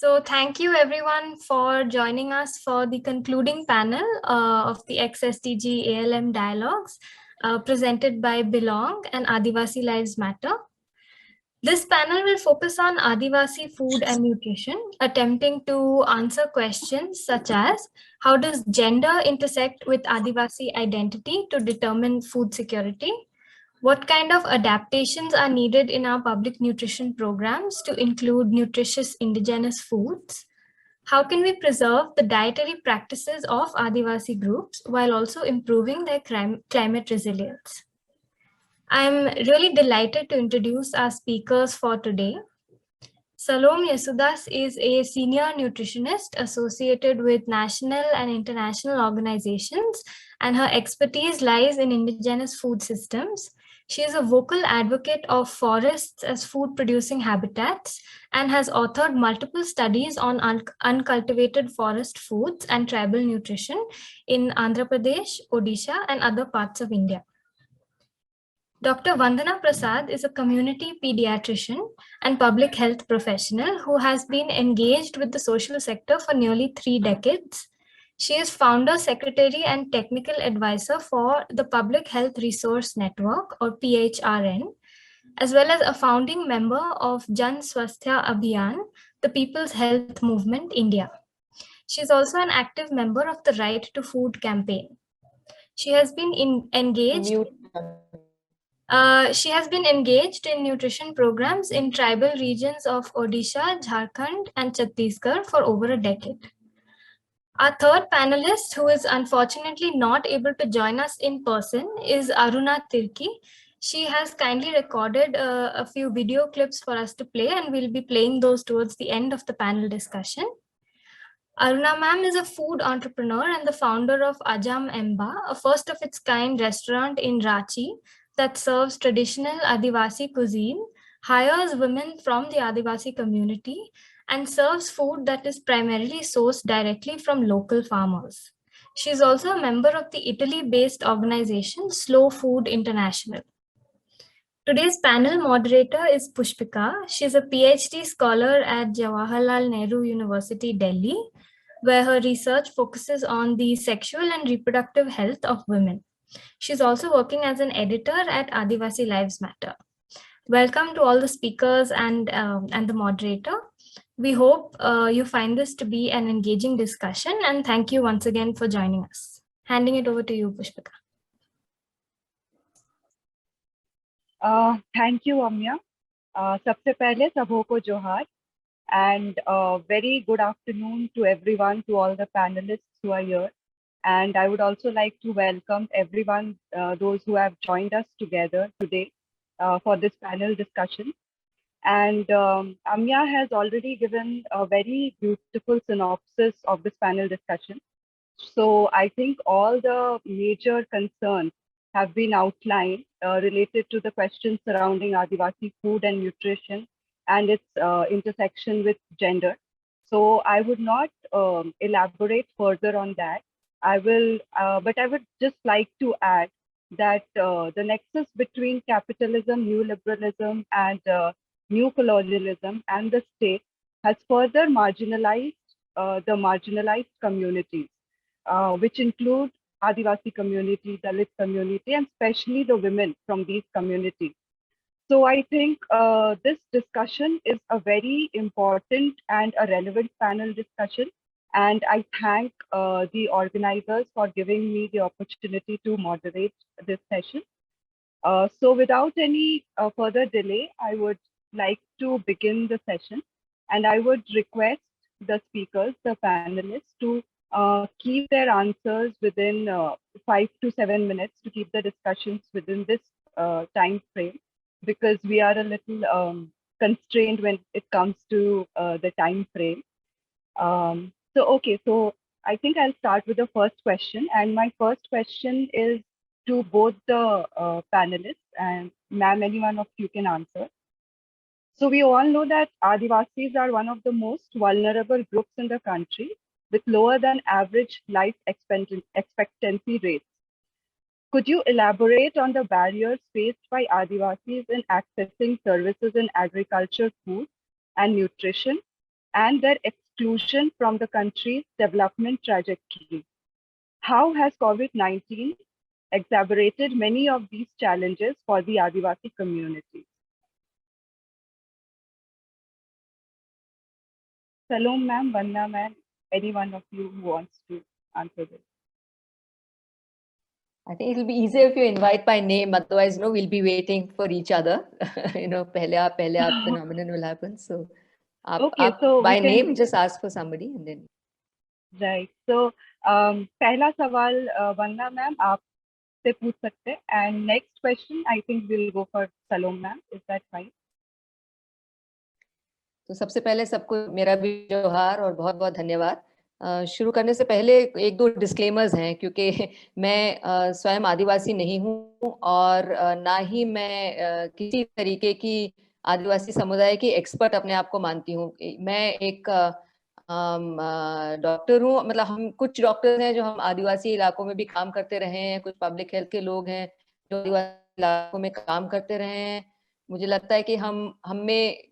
So thank you everyone for joining us for the concluding panel of the xSDG ALM dialogues presented by Belong and Adivasi Lives Matter. This panel will focus on Adivasi food and nutrition, attempting to answer questions such as how does gender intersect with Adivasi identity to determine food security? What kind of adaptations are needed in our public nutrition programs to include nutritious indigenous foods? How can we preserve the dietary practices of Adivasi groups while also improving their climate resilience? I'm really delighted to introduce our speakers for today. Salome Yesudas is a senior nutritionist associated with national and international organizations, and her expertise lies in indigenous food systems. She is a vocal advocate of forests as food-producing habitats and has authored multiple studies on uncultivated forest foods and tribal nutrition in Andhra Pradesh, Odisha, and other parts of India. Dr. Vandana Prasad is a community pediatrician and public health professional who has been engaged with the social sector for nearly 3 decades. She is founder, secretary, and technical advisor for the Public Health Resource Network, or PHRN, as well as a founding member of Jan Swasthya Abhiyan, the People's Health Movement, India. She is also an active member of the Right to Food campaign. She has been engaged in nutrition programs in tribal regions of Odisha, Jharkhand, and Chhattisgarh for over a decade. Our third panelist, who is unfortunately not able to join us in person, is Aruna Tirkey. She has kindly recorded a few video clips for us to play, and we'll be playing those towards the end of the panel discussion. Aruna ma'am is a food entrepreneur and the founder of Ajam Emba, a first of its kind restaurant in Ranchi that serves traditional Adivasi cuisine, hires women from the Adivasi community, and serves food that is primarily sourced directly from local farmers. She is also a member of the Italy-based organization Slow Food International. Today's panel moderator is Pushpika. She is a PhD scholar at Jawaharlal Nehru University, Delhi, where her research focuses on the sexual and reproductive health of women. She's also working as an editor at Adivasi Lives Matter. Welcome to all the speakers and the moderator. We hope you find this to be an engaging discussion, and thank you once again for joining us. Handing it over to you, Pushpika. Thank you, Amya. सबसे पहले सबों को जोहार and very good afternoon to everyone, to all the panelists who are here. And I would also like to welcome everyone, those who have joined us together today for this panel discussion. And Amya has already given a very beautiful synopsis of this panel discussion. So I think all the major concerns have been outlined related to the questions surrounding Adivasi food and nutrition and its intersection with gender. So I would not elaborate further on that. But I would just like to add that the nexus between capitalism, neoliberalism, and new colonialism and the state has further marginalized the marginalized communities, which include Adivasi community, Dalit community, and especially the women from these communities. So I think this discussion is a very important and a relevant panel discussion. And I thank the organizers for giving me the opportunity to moderate this session. So without any further delay, I would like to begin the session. And I would request the speakers, the panelists, to keep their answers within 5 to 7 minutes, to keep the discussions within this time frame, because we are a little constrained when it comes to the time frame. So I think I'll start with the first question. And my first question is to both the panelists, and ma'am, anyone of you can answer. So we all know that Adivasis are one of the most vulnerable groups in the country, with lower than average life expectancy rates. Could you elaborate on the barriers faced by Adivasis in accessing services in agriculture, food, and nutrition, and their exclusion from the country's development trajectory. How has COVID-19 exacerbated many of these challenges for the Adivasi community? Salome ma'am, Vandana ma'am, any one of you who wants to answer this? I think it'll be easier if you invite by name. Otherwise, we'll be waiting for each other. pehle aap phenomenon will happen. So, Okay, so by we can, name, just ask for somebody and then. right. So, पहला सवाल वंदना ma'am आपसे पूछ सकते हैं, and next question I think we'll go for Salome ma'am. Is that fine? तो सबसे पहले सबको मेरा भी जोहार और बहुत बहुत धन्यवाद। शुरू करने से पहले एक दो डिस्क्लेमर्स हैं, क्योंकि मैं स्वयं आदिवासी नहीं हूँ और ना ही मैं किसी तरीके की आदिवासी समुदाय की एक्सपर्ट अपने आप को मानती हूँ। मैं एक डॉक्टर हूँ, मतलब हम कुछ डॉक्टर्स हैं जो हम आदिवासी इलाकों में भी काम करते रहे हैं, कुछ पब्लिक हेल्थ के लोग हैं जो आदिवासी इलाकों में काम करते रहे हैं। मुझे लगता है कि हमें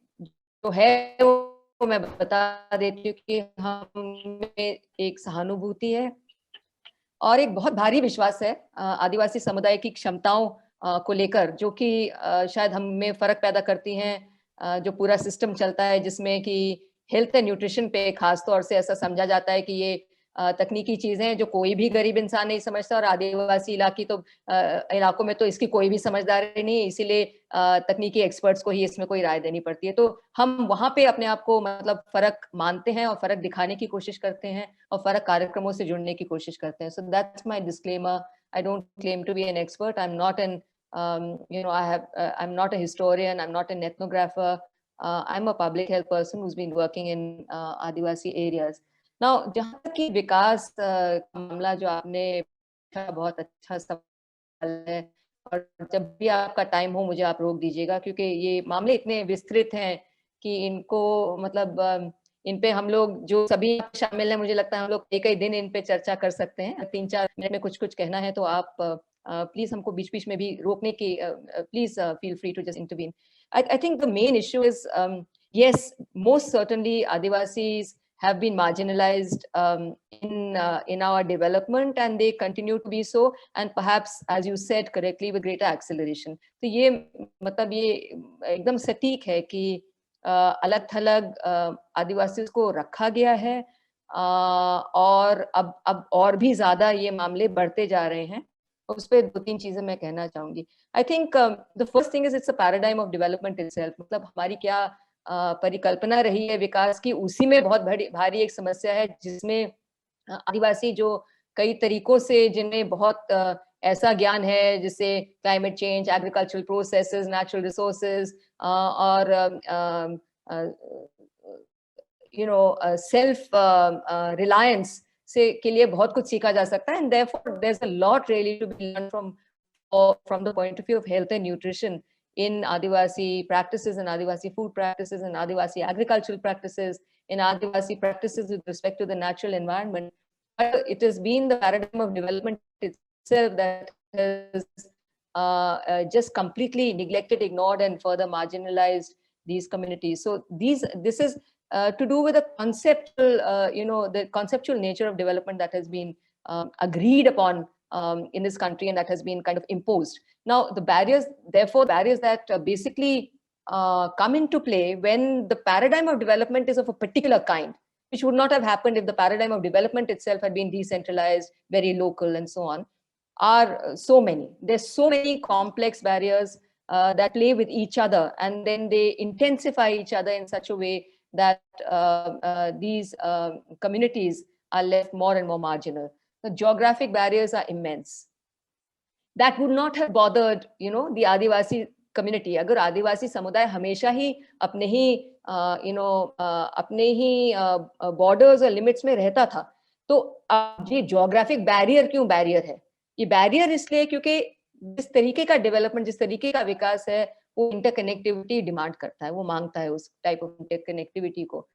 जो है वो मैं बता देती हूँ कि हम में एक सहानुभूति है और एक बहुत भारी विश्वास है आदिवासी समुदाय की क्षमताओं को लेकर, जो कि शायद हम में फर्क पैदा करती हैं। जो पूरा सिस्टम चलता है जिसमें कि हेल्थ एंड न्यूट्रिशन पे खास तौर से ऐसा समझा जाता है कि ये तकनीकी चीजें हैं जो कोई भी गरीब इंसान नहीं समझता, और आदिवासी इलाकों में तो इसकी कोई भी समझदारी नहीं है, इसीलिए तकनीकी एक्सपर्ट्स को ही इसमें कोई राय देनी पड़ती है। तो हम वहां पे अपने आप को मतलब फर्क मानते हैं और फर्क दिखाने की कोशिश करते हैं और फर्क कार्यक्रमों से जुड़ने की कोशिश करते हैं। So that's my disclaimer. I don't claim to be an expert, I am not an I'm not a historian, I'm not an ethnographer, I'm a public health person who's been working in Adivasi areas. Now, जहाँ तक कि विकास का मामला जो आपने बहुत अच्छा सवाल है, और जब भी आपका टाइम हो मुझे आप रोक दीजिएगा, क्योंकि ये मामले इतने विस्तृत हैं कि इनको मतलब इन पे हम लोग जो सभी शामिल हैं, मुझे लगता है हम लोग एक ही दिन इन पे चर्चा कर सकते हैं। 3-4 मिनट में कुछ कुछ कहना है तो आप प्लीज हमको बीच बीच में भी रोकने की please feel free to just intervene. I think the main issue is yes, most certainly Adivasis have been marginalized in our development, and they continue to be so, and perhaps, as you said correctly, with greater acceleration. तो ये मतलब ये एकदम सटीक है कि अलग थलग आदिवासी को रखा गया है और अब और भी ज्यादा ये मामले बढ़ते जा रहे हैं। उस पर 2-3 चीजें मैं कहना चाहूंगी। I think the first thing is it's a paradigm of development itself. मतलब हमारी क्या परिकल्पना रही है विकास की, उसी में बहुत भारी एक समस्या है, जिसमें आदिवासी जो कई तरीकों से, जिनमें बहुत ऐसा ज्ञान है जिससे climate change, agricultural processes, natural resources और सेल्फ रिलायंस से के लिए बहुत कुछ सीखा जा सकता है, and therefore there is a lot really to be learn from the point of view of health and nutrition in Adivasi practices and Adivasi food practices and Adivasi agricultural practices, in Adivasi practices with respect to the natural environment. It has been the paradigm of development itself that has just completely neglected, ignored, and further marginalized these communities. So this is to do with the conceptual, the conceptual nature of development that has been agreed upon in this country, and that has been kind of imposed. Now, the barriers that basically come into play when the paradigm of development is of a particular kind, which would not have happened if the paradigm of development itself had been decentralized, very local, and so on, are so many. There's so many complex barriers that play with each other, and then they intensify each other in such a way that these communities are left more and more marginal. The geographic barriers are immense. That would not have bothered, the Adivasi community. अगर आदिवासी समुदाय हमेशा ही अपने ही borders और limits में रहता था, तो अब ये ज्योग्राफिक बैरियर क्यों बैरियर है? ये बैरियर इसलिए क्योंकि जिस तरीके का डेवलपमेंट, जिस तरीके का विकास है, वो इंटरकनेक्टिविटी डिमांड करता है, वो मांगता है उस टाइप ऑफ इंटरकनेक्टिविटी को।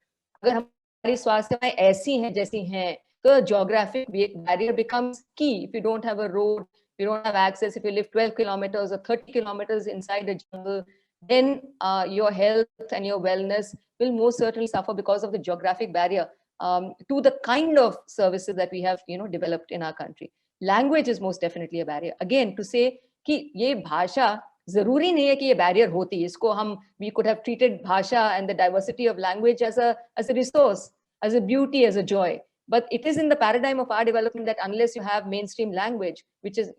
अगर हमारी स्वास्थ्य सेवाएं ऐसी हैं जैसी हैं, the geographic barrier becomes key. If you don't have a road, if you don't have access, if you live 12 kilometers or 30 kilometers inside the jungle, then your health and your wellness will most certainly suffer because of the geographic barrier to the kind of services that we have, developed in our country. Language is most definitely a barrier. Again, to say कि ये भाषा जरूरी नहीं है कि ये barrier होती, इसको हम we could have treated bhasha and the diversity of language as a resource, as a beauty, as a joy. But it is in the paradigm of our development that unless you have mainstream language, which is,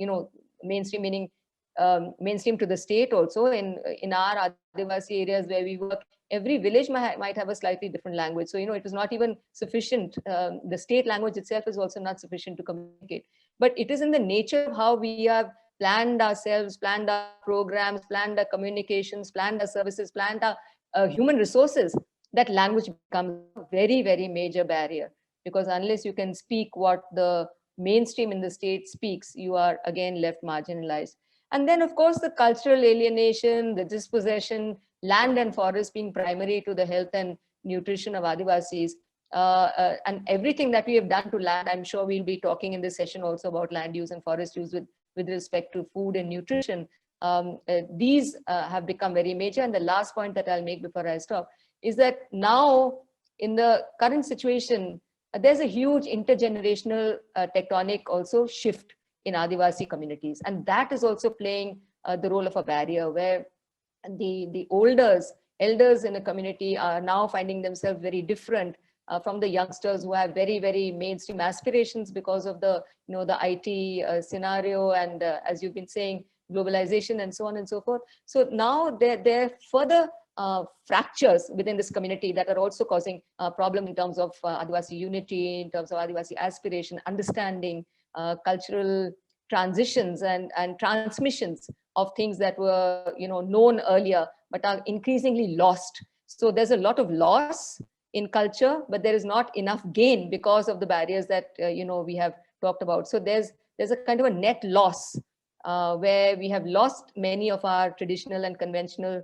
mainstream meaning mainstream to the state also, in our Adivasi areas where we work, every village might have a slightly different language. So, it is not even sufficient. The state language itself is also not sufficient to communicate. But it is in the nature of how we have planned ourselves, planned our programs, planned our communications, planned our services, planned our human resources, that language becomes a very, very major barrier. Because unless you can speak what the mainstream in the state speaks, you are again left marginalized. And then, of course, the cultural alienation, the dispossession, land and forest being primary to the health and nutrition of Adivasis, and everything that we have done to land. I'm sure we'll be talking in this session also about land use and forest use with respect to food and nutrition. These have become very major. And the last point that I'll make before I stop is that now, in the current situation, there's a huge intergenerational tectonic also shift in Adivasi communities. And that is also playing the role of a barrier, where the elders in a community are now finding themselves very different from the youngsters who have very, very mainstream aspirations because of the, the IT scenario and as you've been saying, globalization and so on and so forth. So now there are further fractures within this community that are also causing a problem in terms of Adivasi unity, in terms of Adivasi aspiration, understanding, cultural transitions and transmissions of things that were known earlier but are increasingly lost. So there's a lot of loss in culture, but there is not enough gain because of the barriers that we have talked about. So there's a kind of a net loss where we have lost many of our traditional and conventional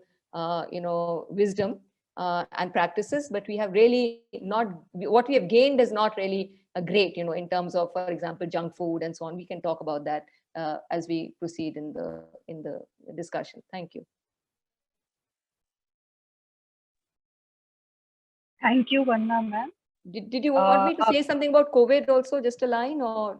wisdom and practices, but we have really not, what we have gained is not really great, in terms of, for example, junk food and so on. We can talk about that as we proceed in the discussion. Thank you. Thank you, Vandana ma'am. Did you want me to say something about COVID also, just a line, or?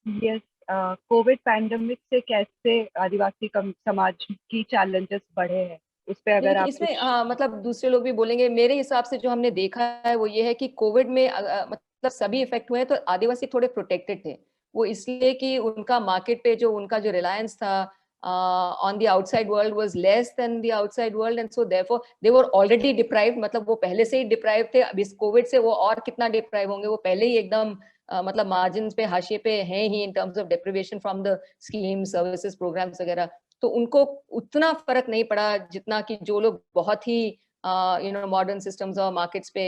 Yes, Covid pandemic से कैसे आदिवासी समाज की challenges बढ़े हैं, उस पे अगर आप इसमें मतलब दूसरे लोग भी बोलेंगे। मेरे हिसाब से जो हमने देखा है वो ये है कि कोविड में मतलब सभी इफेक्ट हुए हैं, तो आदिवासी थोड़े प्रोटेक्टेड थे। वो इसलिए कि उनका मार्केट पे जो उनका जो रिलायंस था on the outside world was less than the outside world, and so therefore they were already deprived. मतलब वो पहले से ही डिप्राइव थे, अब इस कोविड से वो और कितना डिप्राइव होंगे। वो पहले ही एकदम मतलब मार्जिन पे, हाशिए पे हैं ही in terms of deprivation from the scheme, services, programmes वगैरह। तो उनको उतना फर्क नहीं पड़ा जितना कि जो लोग बहुत ही मॉडर्न सिस्टम्स और मार्केट्स पे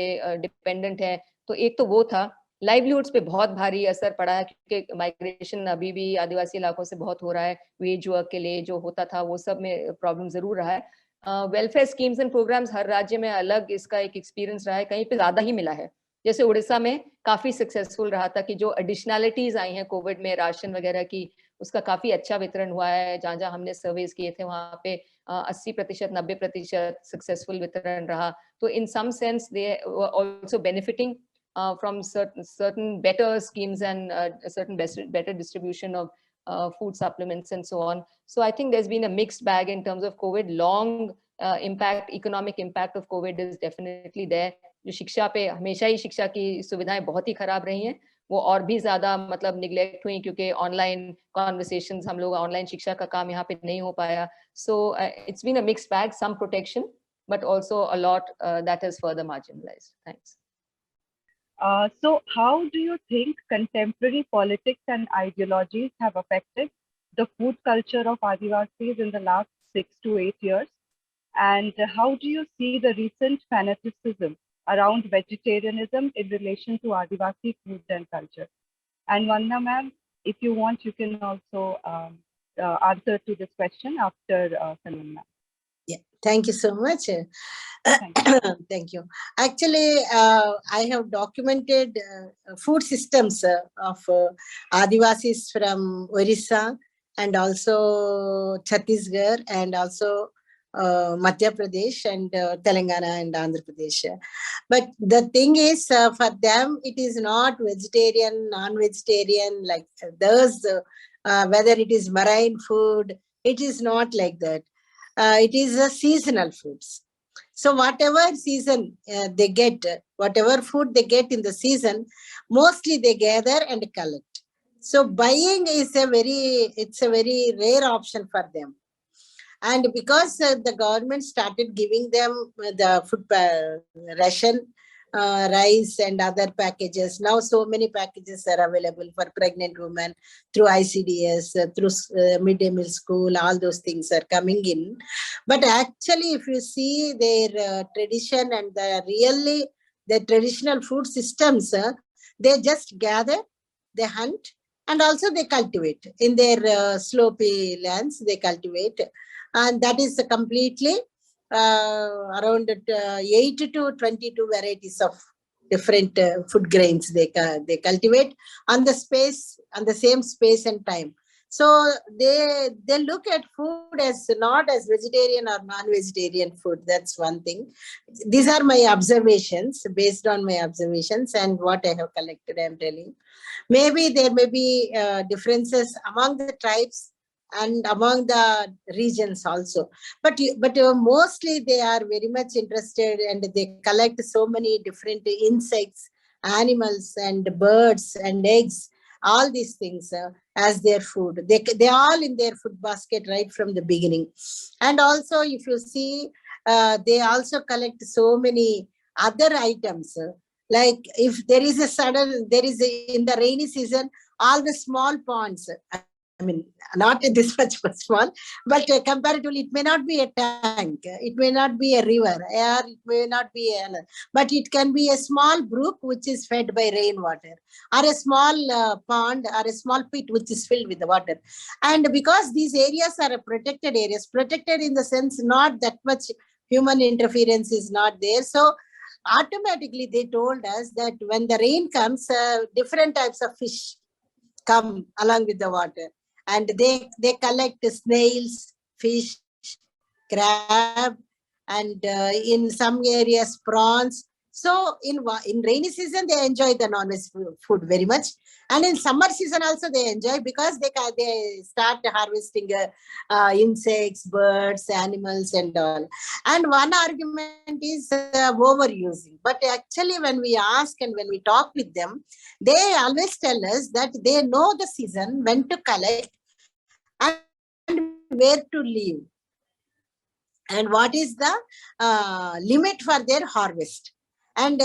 डिपेंडेंट है। तो एक तो वो था। लाइवलीहुड्स पे बहुत भारी असर पड़ा है, क्योंकि माइग्रेशन अभी भी आदिवासी इलाकों से बहुत हो रहा है। वेज वर्क के लिए जो होता था वो सब में प्रॉब्लम जरूर रहा है। वेलफेयर स्कीम्स एंड प्रोग्राम्स हर राज्य में अलग इसका एक एक्सपीरियंस रहा है, कहीं पे ज्यादा ही मिला है। जैसे उड़ीसा में काफी सक्सेसफुल रहा था कि जो एडिशनैलिटीज आई हैं कोविड में, राशन वगैरह की, उसका काफी अच्छा वितरण हुआ है। जहां जहां हमने सर्वेज किए थे वहां पे 80%, 90% सक्सेसफुल वितरण रहा। तो in some sense they also benefiting from certain better schemes and certain better distribution of food supplements and so on. So I think there's been a mixed bag in terms of COVID. Long impact, economic impact of COVID is definitely there. जो शिक्षा पे हमेशा ही शिक्षा की सुविधाएं बहुत ही खराब रही हैं, वो और भी ज्यादा मतलब निग्लेक्ट हुई, क्योंकि ऑनलाइन कॉन्वर्सेशंस, हम लोग ऑनलाइन शिक्षा का काम यहाँ पे नहीं हो पाया। So it's been a mixed bag, some protection, but also a lot that is further marginalized. Thanks. So how do you think contemporary politics and ideologies have affected the food culture of Adivasis in the last 6 to 8 years? And how do you see the recent fanaticism around vegetarianism in relation to Adivasi food and culture? And Vandana ma'am, if you want, you can also answer to this question after Salome ma'am. Yeah, thank you so much. Thank you. Actually, I have documented food systems of Adivasis from Orissa and also Chhattisgarh and also Madhya Pradesh and Telangana and Andhra Pradesh. But the thing is, for them, it is not vegetarian, non-vegetarian, like those, whether it is marine food, it is not like that. It is a seasonal foods. So whatever season they get, whatever food they get in the season, mostly they gather and collect. So buying is it's a very rare option for them. And because the government started giving them the food ration, rice and other packages, now so many packages are available for pregnant women through ICDS, through midday meal school, all those things are coming in. But actually, if you see their tradition and the traditional food systems, they just gather, they hunt, and also they cultivate in their slopy lands, they cultivate. And that is completely around 8 to 22 varieties of different food grains they cultivate on the same space and time. So they look at food as not as vegetarian or non-vegetarian food. That's one thing. These are my observations, based on my observations and what I have collected, I'm telling. Maybe there may be differences among the tribes and among the regions also, but mostly they are very much interested, and they collect so many different insects, animals and birds and eggs, all these things as their food. They all in their food basket right from the beginning. And also, if you see, they also collect so many other items, like if there is in the rainy season, all the small ponds, I mean, not this much small, but comparatively, it may not be a tank, it may not be a river, or it may not be but it can be a small brook which is fed by rainwater, or a small pond, or a small pit which is filled with the water. And because these areas are protected areas, protected in the sense not that much human interference is not there, so automatically they told us that when the rain comes, different types of fish come along with the water, and they collect snails, fish, crab, and in some areas prawns. So in rainy season they enjoy the non-veg food very much, and in summer season also they enjoy, because they start harvesting insects, birds, animals and all. And one argument is overusing, but actually when we ask and when we talk with them, they always tell us that they know the season, when to collect and where to leave, and what is the limit for their harvest. And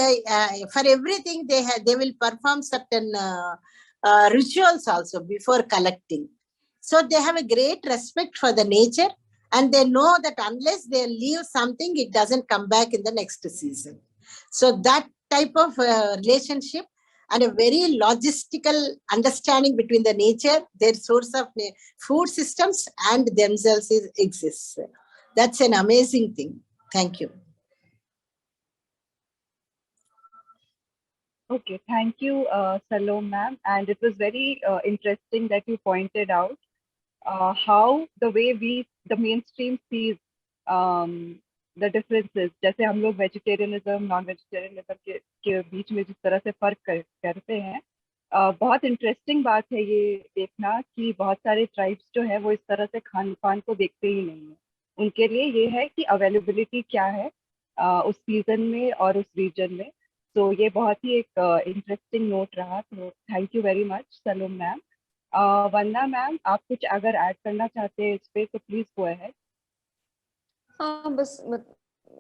for everything they will perform certain rituals also before collecting. So they have a great respect for the nature, and they know that unless they leave something, it doesn't come back in the next season. So that type of relationship and a very logistical understanding between the nature, their source of food systems, and themselves exists. That's an amazing thing. Thank you. Okay, thank you, Salome ma'am. And it was very interesting that you pointed out how the way the mainstream sees the differences. जैसे हम लोग vegetarianism non vegetarianism के बीच में जिस तरह से फर्क करते हैं, बहुत इंटरेस्टिंग बात है ये देखना कि बहुत सारे ट्राइब्स जो है वो इस तरह से खान पान को देखते ही नहीं है. उनके लिए ये है कि अवेलेबिलिटी क्या है उस सीजन में और उस रीजन में. तो ये बहुत ही एक इंटरेस्टिंग नोट रहा. तो thank you very much Salom ma'am. Vandana ma'am, आप कुछ अगर ऐड करना चाहते हैं इस पे तो प्लीज गो अहेड. हाँ, बस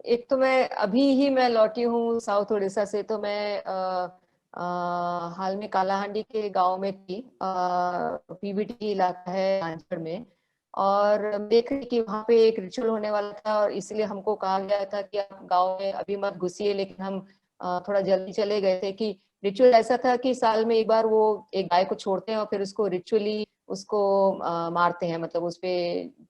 एक तो मैं लौटी हूँ साउथ उड़ीसा से, तो मैं हाल में कालाहांडी के गांव में थी. पीवीटी इलाका है कांचगढ़ में, और देख रही कि वहाँ पे एक रिचुअल होने वाला था, और इसलिए हमको कहा गया था कि आप गांव में अभी मत घुसिए. लेकिन हम थोड़ा जल्दी चले गए थे कि रिचुअल ऐसा था कि साल में एक बार वो एक गाय को छोड़ते हैं और फिर उसको रिचुअली उसको मारते हैं, मतलब उस पे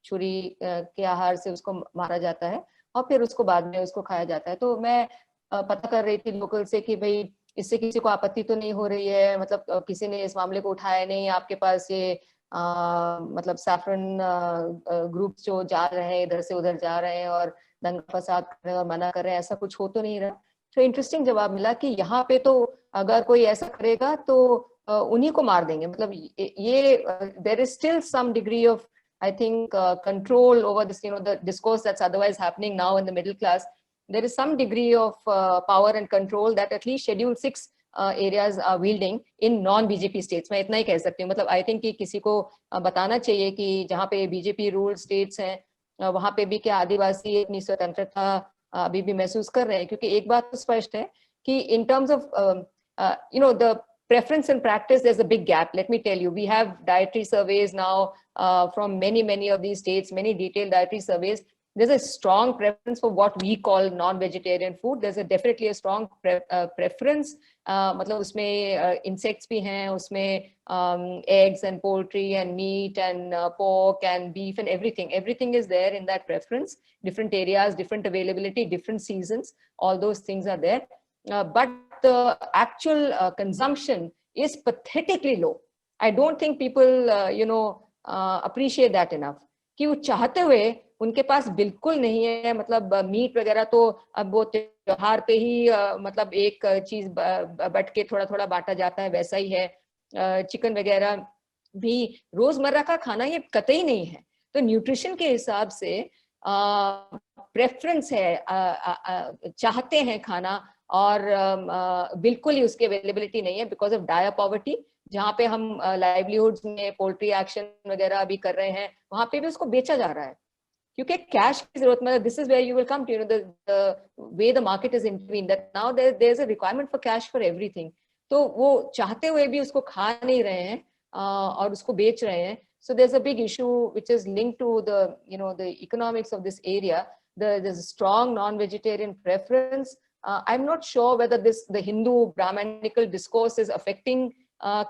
छुरी के आहार से उसको मारा जाता है और फिर उसको बाद में उसको खाया जाता है. तो मैं पता कर रही थी लोकल से कि भाई इससे किसी को आपत्ति तो नहीं हो रही है, मतलब किसी ने इस मामले को उठाया नहीं, आपके पास ये मतलब सैफरन ग्रुप्स जो जा रहे हैं, इधर से उधर जा रहे हैं और दंगा फसाद कर रहे हैं और मना कर रहे हैं, ऐसा कुछ हो तो नहीं रहा। तो इंटरेस्टिंग जवाब मिला कि यहाँ पे तो अगर कोई ऐसा करेगा तो उन्हीं को मार देंगे। मतलब ये there is still some degree of I think control over this, the discourse that's otherwise happening now in the middle class. There is some degree of power and control that at least Schedule 6 areas are wielding in non-BJP states. मैं इतना ही कह सकती हूँ। मतलब I think कि किसी को बताना चाहिए कि जहाँ पे BJP ruled states हैं, वहाँ पे भी क्या आदिवासी अपनी स्वतंत्रता अभी भी महसूस कर रहे हैं। क्योंकि एक बात तो स्पष्ट है कि in terms of the preference and practice, there's a big gap. Let me tell you, we have dietary surveys now from many of these states, many detailed dietary surveys. There's a strong preference for what we call non-vegetarian food. There's definitely a strong preference. मतलब उसमें insects भी हैं, उसमें eggs and poultry and meat and pork and beef and everything. Everything is there in that preference. Different areas, different availability, different seasons. All those things are there. But the actual consumption is pathetically low. I don't think people, appreciate that enough. कि वो चाहते हुए उनके पास बिल्कुल नहीं है। मतलब meet वगैरह तो अब वो त्योहार पे ही मतलब एक चीज बट के थोड़ा थोड़ा बांटा जाता है, वैसा ही है। चिकन वगैरह भी रोजमर्रा का खाना ये कतई नहीं है। तो न्यूट्रिशन के हिसाब से प्रेफरेंस है, चाहते हैं खाना, और बिल्कुल ही उसकी अवेलेबिलिटी नहीं है बिकॉज ऑफ डायर पॉवर्टी। जहाँ पे हम लाइवलीहुड्स में पोल्ट्री एक्शन वगैरह भी कर रहे हैं, वहां पे भी उसको बेचा जा रहा है क्योंकि कैश की जरूरत। मतलब this is where you will come to the way the market is intervene, that now there is a requirement for cash for everything. तो वो चाहते हुए भी उसको खा नहीं रहे हैं और उसको बेच रहे हैं। So there's a big issue which is linked to the economics of this area. There's a strong non-vegetarian preference. I'm not sure whether the Hindu Brahmanical discourse is affecting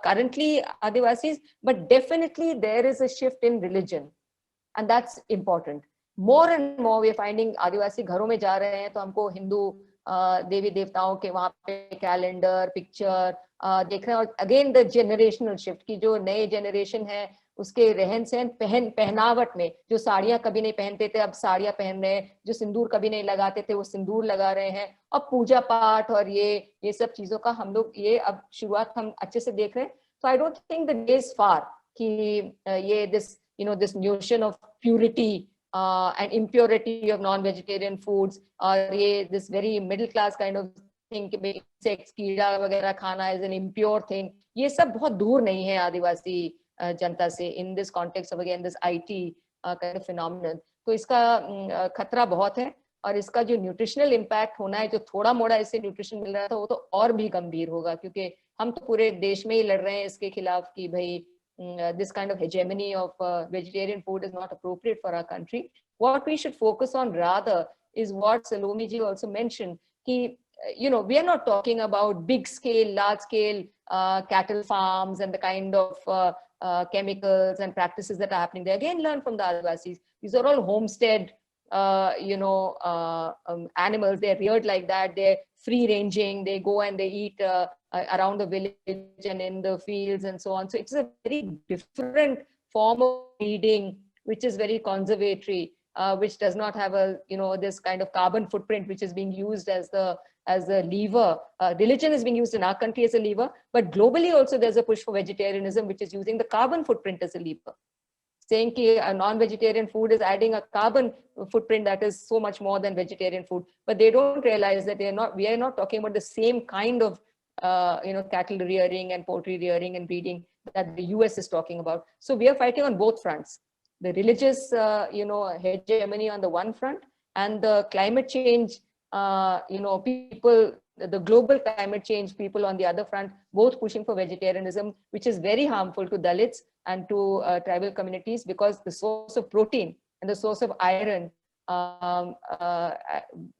currently Adivasis, but definitely there is a shift in religion, and that's important. More and more we are finding Adivasi घरों में जा रहे हैं तो हमको हिंदू देवी देवताओं के वहाँ पे कैलेंडर, पिक्चर देख रहे हैं। और अगेन द जनरेशनल शिफ्ट की जो नए जनरेशन है उसके रहन सहन, पहनावट में, जो साड़ियां कभी नहीं पहनते थे अब साड़ियां पहन रहे हैं, जो सिंदूर कभी नहीं लगाते थे वो सिंदूर लगा रहे हैं, और पूजा पाठ और ये सब चीजों का हम लोग ये अब शुरुआत हम अच्छे से देख रहे हैं। तो I don't think the day is far कि ये this notion of purity and impurity of non-vegetarian foods, or this very middle class kind of thing कि insects, कीड़ा वगैरह खाना is an impure thing, ये सब बहुत दूर नहीं है आदिवासी जनता से in this context of again this IT kind of phenomenon. तो इसका खतरा बहुत है, और इसका जो न्यूट्रिशनल इम्पैक्ट होना है, जो थोड़ा मोड़ा इससे न्यूट्रिशन मिल रहा था वो तो और भी गंभीर होगा, क्योंकि हम तो पूरे देश में ही लड़ रहे हैं इसके खिलाफ कि भाई this kind of hegemony of vegetarian food is not appropriate for our country. What we should focus on rather is what Salome ji also mentioned, ki, we are not talking about big scale, large scale cattle farms and the kind of chemicals and practices that are happening there. Again, learn from the Adivasis. These are all homestead animals. They're reared like that. They're free ranging. They go and they eat around the village and in the fields and so on. So it's a very different form of breeding, which is very conservatory, which does not have this kind of carbon footprint, which is being used as a lever. Religion is being used in our country as a lever, but globally also there's a push for vegetarianism, which is using the carbon footprint as a lever, saying that a non-vegetarian food is adding a carbon footprint that is so much more than vegetarian food. But they don't realize that we are not talking about the same kind of cattle rearing and poultry rearing and breeding that the US is talking about. So we are fighting on both fronts: the religious hegemony on the one front, and the climate change people, the global climate change people on the other front, both pushing for vegetarianism, which is very harmful to Dalits and to tribal communities, because the source of protein and the source of iron,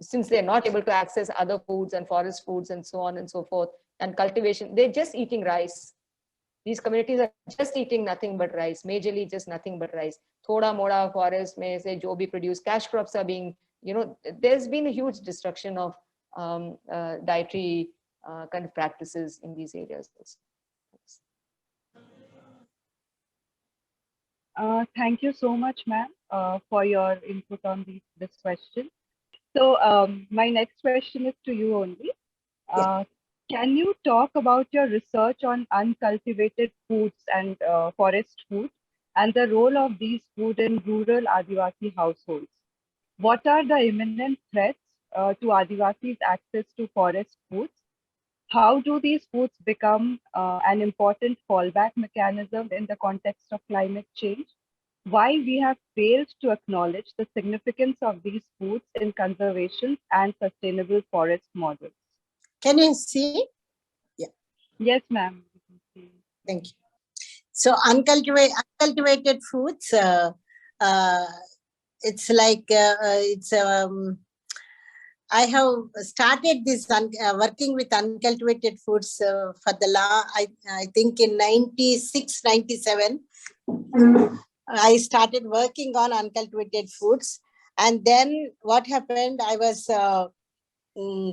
since they're not able to access other foods and forest foods and so on and so forth, and cultivation, they're just eating rice. These communities are just eating nothing but rice, majorly just nothing but rice. Thoda moda forest mein se jo bhi produce, cash crops are being, there's been a huge destruction of dietary kind of practices in these areas. Thank you so much, ma'am, for your input on this question. So my next question is to you only. Yeah. Can you talk about your research on uncultivated foods and forest food and the role of these food in rural Adivasi households? What are the imminent threats to Adivasis' access to forest foods? How do these foods become an important fallback mechanism in the context of climate change? Why we have failed to acknowledge the significance of these foods in conservation and sustainable forest models? Can you see? Yeah. Yes, ma'am. Thank you. So uncultivated foods, it's like I have started this working with uncultivated foods for the I think in 96, 97. I started working on uncultivated foods. And then what happened, I was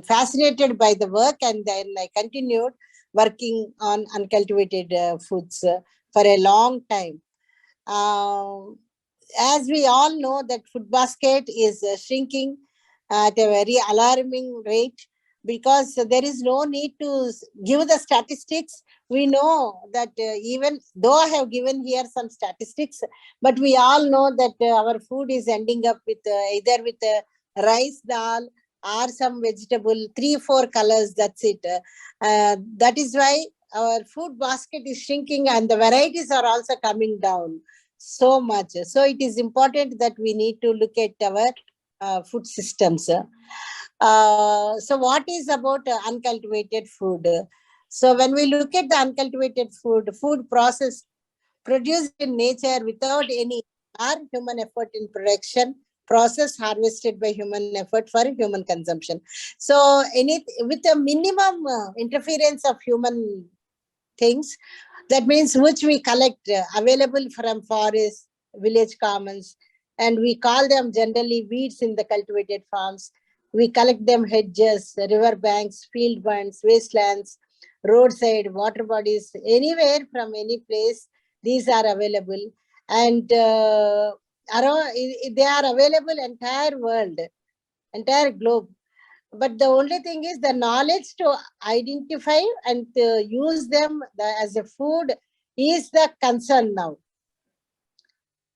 fascinated by the work, and then I continued working on uncultivated foods for a long time. As we all know that food basket is shrinking at a very alarming rate, because there is no need to give the statistics. We know that even though I have given here some statistics, but we all know that our food is ending up with either with rice, dal, or some vegetable, 3-4 colors, that's it. That is why our food basket is shrinking, and the varieties are also coming down so much. So it is important that we need to look at our food systems. So what is about uncultivated food? So when we look at the uncultivated food process produced in nature without any human effort in production, process harvested by human effort for human consumption. So with a minimum interference of human things, that means which we collect available from forests, village commons, and we call them generally weeds in the cultivated farms. We collect them hedges, river banks, field bunds, wastelands, roadside, water bodies, anywhere from any place. These are available, and they are available entire world, entire globe. But the only thing is the knowledge to identify and to use them as a food is the concern now.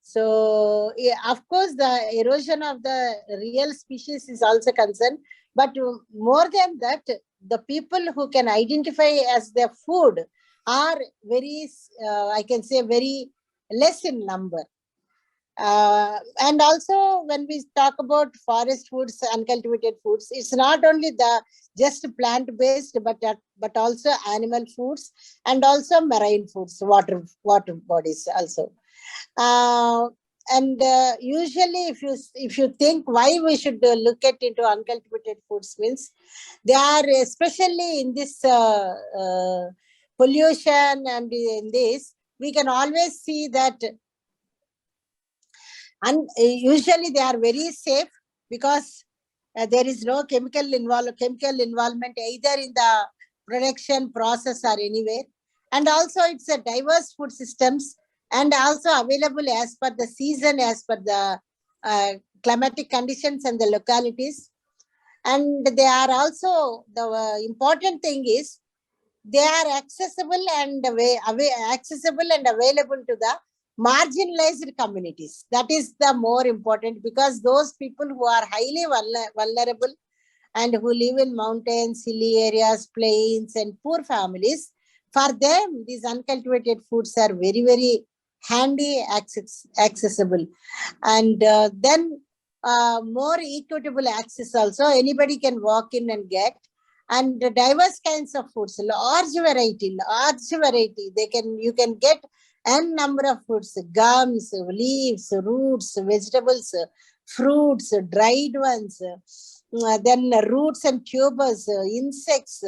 So yeah, of course, the erosion of the real species is also concerned, but more than that, the people who can identify as their food are very, I can say, very less in number. And also when we talk about forest foods, uncultivated foods, it's not only the just plant-based, but also animal foods and also marine foods, water bodies also. And usually if you think why we should look at into uncultivated foods, means they are especially in this pollution, and in this we can always see that. And usually they are very safe, because there is no chemical involvement either in the production process or anywhere. And also it's a diverse food systems, and also available as per the season, as per the climatic conditions and the localities. And they are also, the important thing is they are accessible and accessible and available to the marginalized communities. That is the more important, because those people who are highly vulnerable and who live in mountains, hilly areas, plains, and poor families, for them these uncultivated foods are very, very handy, accessible. And then more equitable access also. Anybody can walk in and get. And diverse kinds of foods, large variety. You can get n number of foods, gums, leaves, roots, vegetables, fruits, dried ones, then roots and tubers, insects,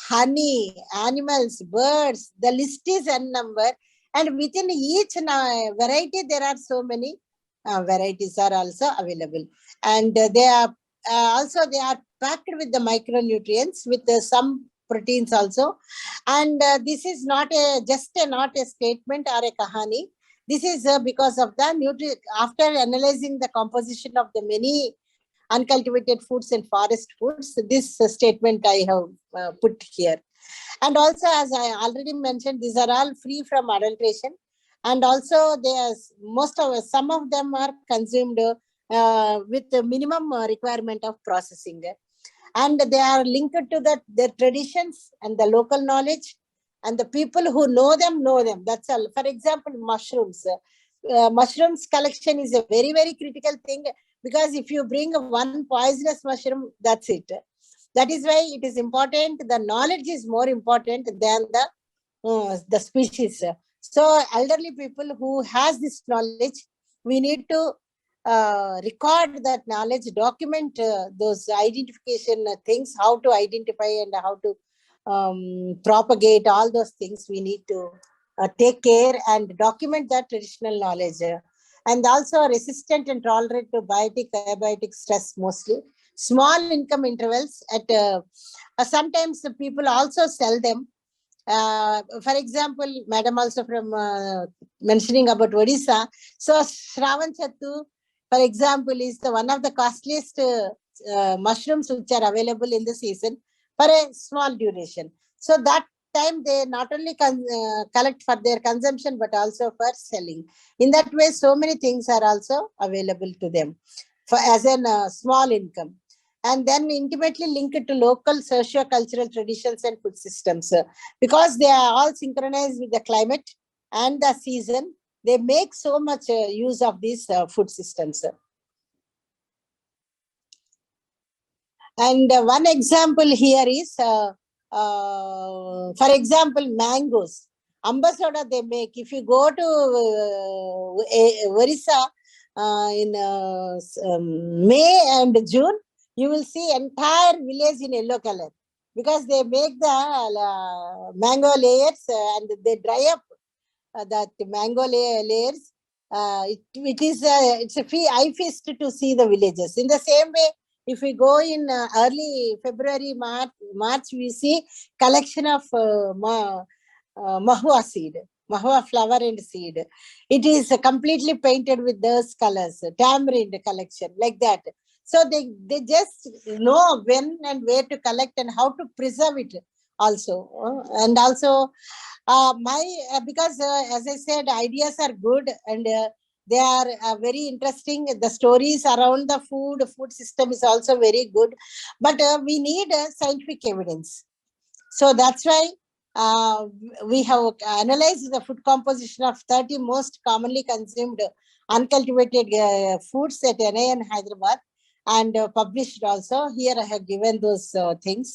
honey, animals, birds. The list is n number, and within each variety there are so many varieties are also available, and they are they are packed with the micronutrients, with some proteins also. And this is not a statement or a kahani. This is because of the after analyzing the composition of the many uncultivated foods and forest foods, this statement I have put here. And also, as I already mentioned, these are all free from adulteration. And also, some of them are consumed with the minimum requirement of processing. And they are linked to their traditions and the local knowledge, and the people who know them. That's all. For example, mushrooms. Mushrooms collection is a very, very critical thing, because if you bring one poisonous mushroom, that's it. That is why it is important. The knowledge is more important than the species. So elderly people who has this knowledge, we need to record that knowledge, document those identification things, how to identify and how to propagate all those things. We need to take care and document that traditional knowledge. And also resistant and tolerant to biotic, abiotic stress mostly. Small income intervals at sometimes the people also sell them. For example, madam also from mentioning about Odisha. So Shravan Chattu, for example, is the one of the costliest mushrooms which are available in the season for a small duration. So that time they not only collect for their consumption but also for selling. In that way, so many things are also available to them for as a small income. And then intimately linked to local socio-cultural traditions and food systems. Because they are all synchronized with the climate and the season, they make so much use of these food systems. And one example here is, for example, mangoes. Amba soda they make. If you go to Orissa in May and June, you will see entire village in yellow color, because they make the mango layers and they dry up that mango layers. It's a eye feast to see the villages. In the same way, if we go in early February, March, we see collection of mahua seed, mahua flower and seed. It is completely painted with those colors, tamarind collection, like that. So they just know when and where to collect and how to preserve it also. And also, because as I said, ideas are good and they are very interesting. The stories around the food system is also very good, but we need scientific evidence. So that's why we have analyzed the food composition of 30 most commonly consumed uncultivated foods at NIN Hyderabad, and published also. Here I have given those things.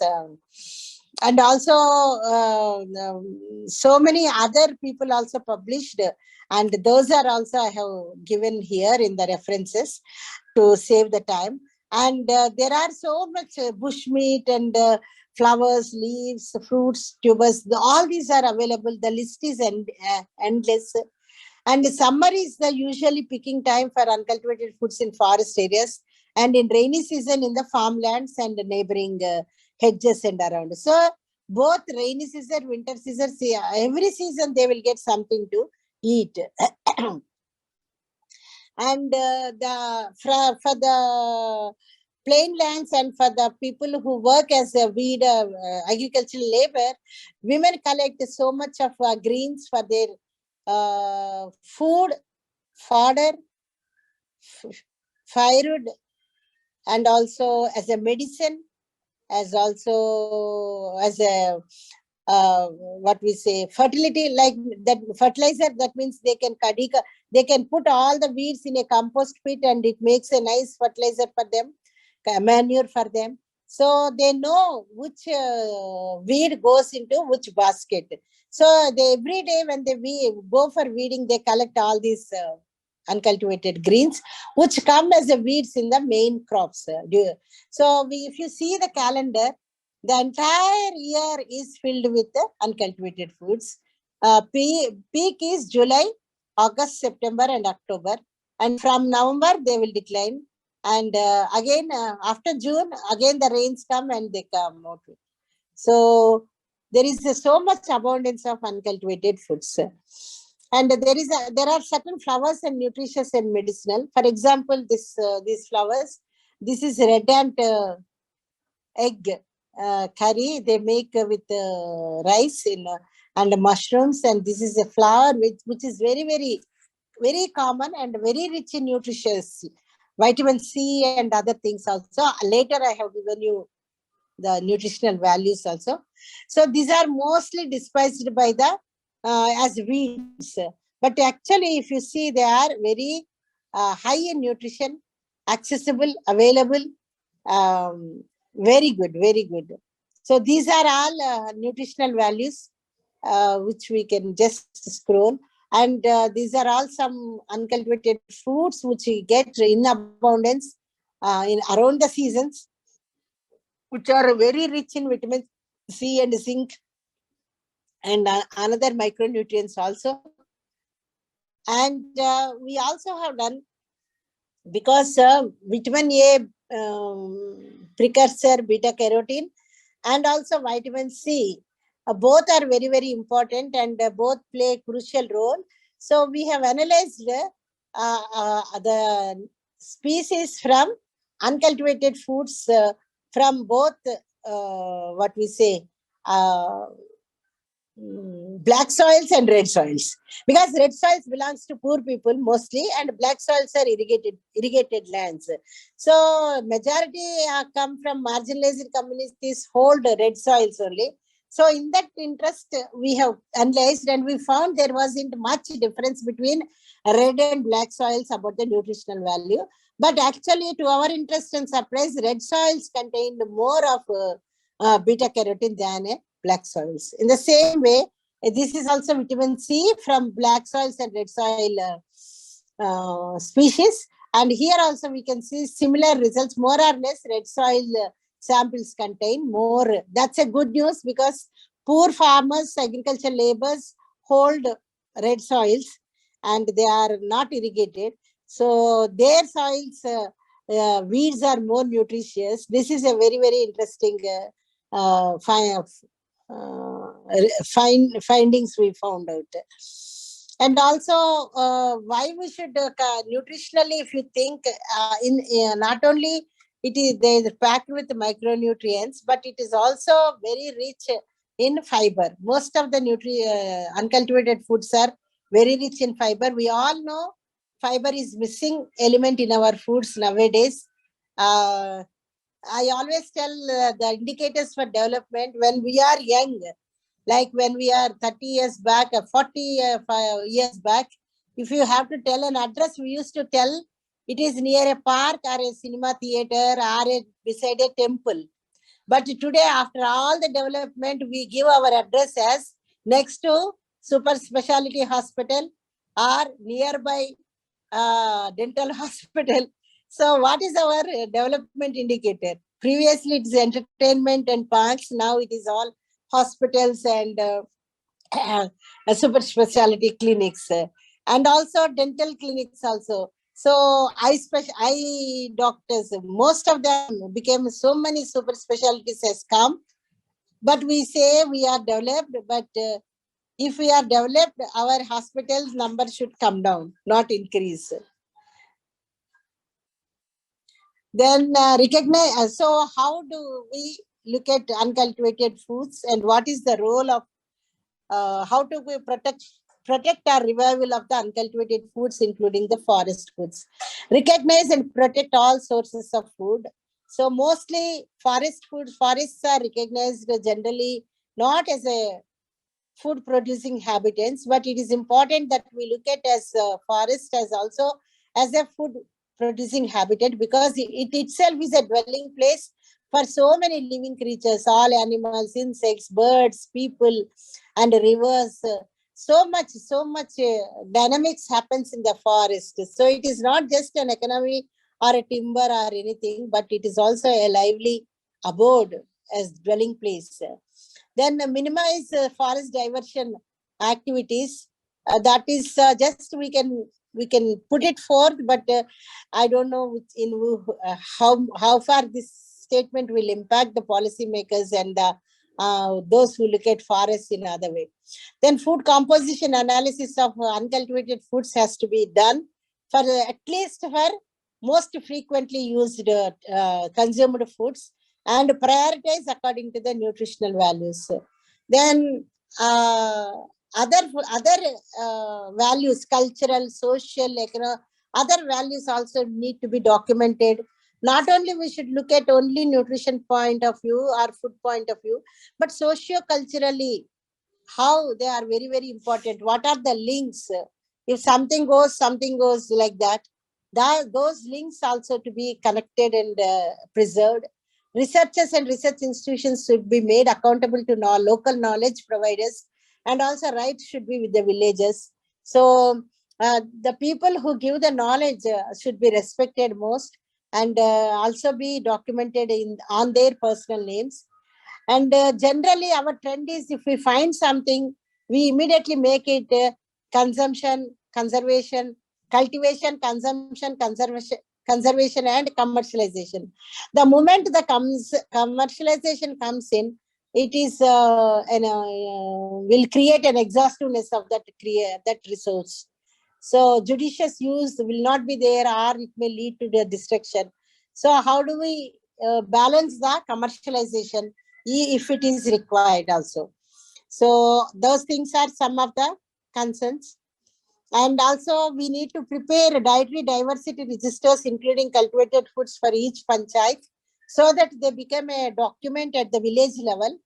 And also so many other people also published, and those are also I have given here in the references to save the time. And there are so much bushmeat and flowers, leaves, fruits, tubers, all these are available. The list is endless. And summer is the usually picking time for uncultivated foods in forest areas, and in rainy season in the farmlands and the neighboring hedges and around. So both rainy season, winter season, every season they will get something to eat. And for the plain lands and for the people who work as a weed agricultural labor, women collect so much of greens for their food, fodder, firewood, and also as a medicine, as also as a what we say, fertility, like that fertilizer. That means they can put all the weeds in a compost pit and it makes a nice fertilizer for them, manure for them. So they know which weed goes into which basket. So they every day when they go for weeding, they collect all these uncultivated greens, which come as a weeds in the main crops. So if you see the calendar, the entire year is filled with uncultivated foods. Peak is July, August, September, and October. And from November, they will decline. And again, after June, again the rains come and they come out. So there is so much abundance of uncultivated foods. And there are certain flowers and nutritious and medicinal. For example, these flowers, this is red ant egg curry they make with rice and mushrooms, and this is a flower which is very common and very rich in nutritious vitamin C and other things also. Later I have given you the nutritional values also. So these are mostly despised by the as weeds, but actually if you see they are very high in nutrition, accessible, available, um, very good, very good. So these are all nutritional values which we can just scroll. And these are all some uncultivated fruits which we get in abundance in around the seasons, which are very rich in vitamin C and zinc and another micronutrients also. And we also have done, because vitamin A precursor beta carotene and also vitamin C, both are very important, and both play a crucial role. So we have analyzed the species from uncultivated foods from both what we say black soils and red soils, because red soils belongs to poor people mostly, and black soils are irrigated lands. So majority come from marginalized communities hold red soils only. So in that interest we have analyzed, and we found there wasn't much difference between red and black soils about the nutritional value. But actually, to our interest and surprise, red soils contained more of beta carotene than black soils. In the same way, this is also vitamin C from black soils and red soil species. And here also we can see similar results, more or less red soil samples contain more. That's a good news, because poor farmers, agricultural laborers hold red soils and they are not irrigated. So their soils, weeds are more nutritious. This is a very interesting findings we found out. And also why we should nutritionally, if you think not only it is they is packed with micronutrients, but it is also very rich in fiber. Most of the uncultivated foods are very rich in fiber. We all know fiber is missing element in our foods nowadays. I always tell the indicators for development when we are young, like when we are 30 years back, 40 years back, if you have to tell an address, we used to tell it is near a park or a cinema theater or beside a temple. But today, after all the development, we give our address as next to super specialty hospital or nearby dental hospital. So what is our development indicator? Previously, it's entertainment and parks. Now it is all hospitals and super specialty clinics, and also dental clinics also. So eye doctors, most of them became so many super specialties has come. But we say we are developed, but if we are developed, our hospitals number should come down, not increase. Then recognize. So how do we look at uncultivated foods, and what is the role of how do we protect our revival of the uncultivated foods, including the forest foods? Recognize and protect all sources of food. So mostly forests are recognized generally not as a food producing habitats, but it is important that we look at as forest as also as a food producing habitat, because it itself is a dwelling place for so many living creatures, all animals, insects, birds, people, and rivers. So much dynamics happens in the forest. So it is not just an economy or a timber or anything, but it is also a lively abode as dwelling place. Then minimize forest diversion activities. That is just we can put it forth, but I don't know how far this statement will impact the policymakers and the those who look at forests in other way. Then food composition analysis of uncultivated foods has to be done for at least for most frequently used consumed foods, and prioritize according to the nutritional values. Then other values, cultural, social, other values also need to be documented. Not only we should look at only nutrition point of view or food point of view, but socio-culturally, how they are very, very important. What are the links? If something goes like that. Those links also to be connected and preserved. Researchers and research institutions should be made accountable to local knowledge providers, and also rights should be with the villagers. So the people who give the knowledge should be respected most, and also be documented on their personal names. And generally our trend is, if we find something, we immediately make it consumption, conservation, cultivation, consumption, conservation and commercialization. The moment the commercialization comes in, it is will create an exhaustiveness of that resource. So judicious use will not be there, or it may lead to the destruction. So how do we balance the commercialization if it is required also? So those things are some of the concerns. And also we need to prepare dietary diversity registers, including cultivated foods for each panchayat, so that they become a document at the village level,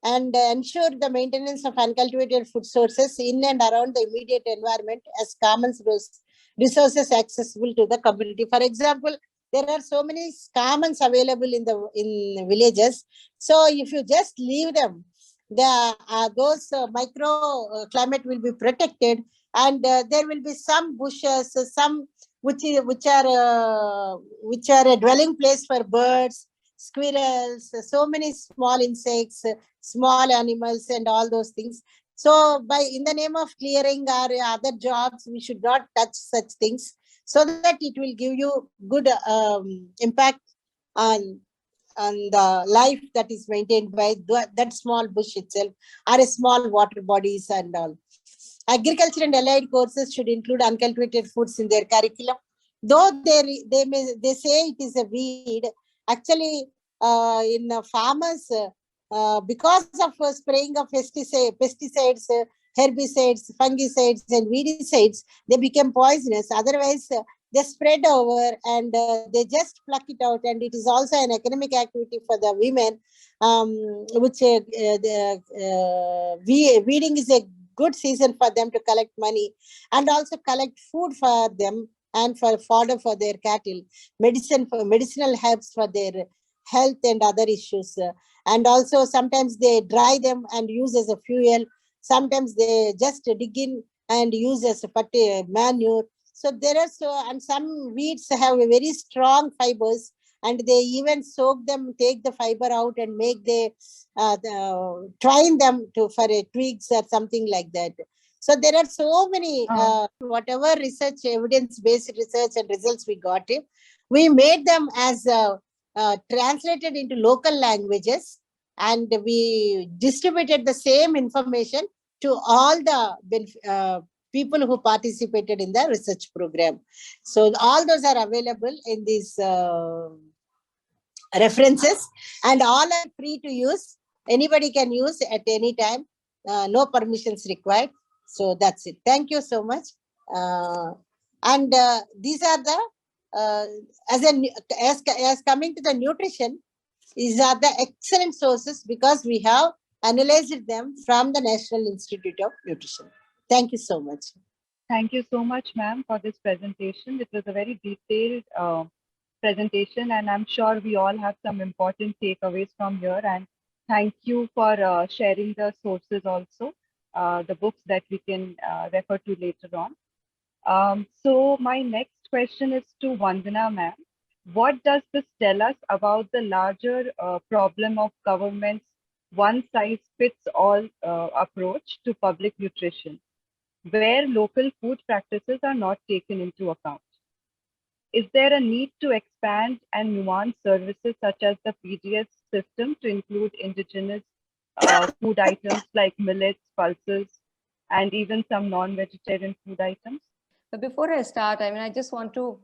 and ensure the maintenance of uncultivated food sources in and around the immediate environment as common resources accessible to the community. For example, there are so many commons available in villages. So if you just leave them, those microclimate will be protected, and there will be some bushes, some which are a dwelling place for birds, squirrels, so many small insects, small animals, and all those things. So in the name of clearing or other jobs, we should not touch such things, so that it will give you good impact on the life that is maintained by that small bush itself, or a small water bodies and all. Agriculture and allied courses should include uncultivated foods in their curriculum. Though they say it is a weed, actually in farmers, because of spraying of pesticides, herbicides, fungicides, and weedicides, they become poisonous. Otherwise, they spread over, and they just pluck it out. And it is also an economic activity for the women, which weeding is a good season for them to collect money, and also collect food for them, and for fodder for their cattle, medicinal herbs for their health and other issues. And also sometimes they dry them and use as a fuel. Sometimes they just dig in and use as a manure. So there are and some weeds have a very strong fibers, and they even soak them, take the fiber out, and make twine them for twigs or something like that. So there are so many, whatever research, evidence-based research and results we got, we made them as translated into local languages, and we distributed the same information to all the people who participated in the research program. So all those are available in these references, and all are free to use. Anybody can use at any time. No permissions required. So that's it. Thank you so much. And these are the as coming to the nutrition, these are the excellent sources, because we have analyzed them from the National Institute of Nutrition. Thank you so much. Thank you so much, ma'am, for this presentation. It was a very detailed presentation, and I'm sure we all have some important takeaways from here. And thank you for sharing the sources also, the books that we can refer to later on. So my next question is to Vandana, ma'am. What does this tell us about the larger problem of government's one-size-fits-all approach to public nutrition, where local food practices are not taken into account? Is there a need to expand and nuance services such as the PDS system to include indigenous food items like millets, pulses, and even some non-vegetarian food items. But before I start, I mean, I just want to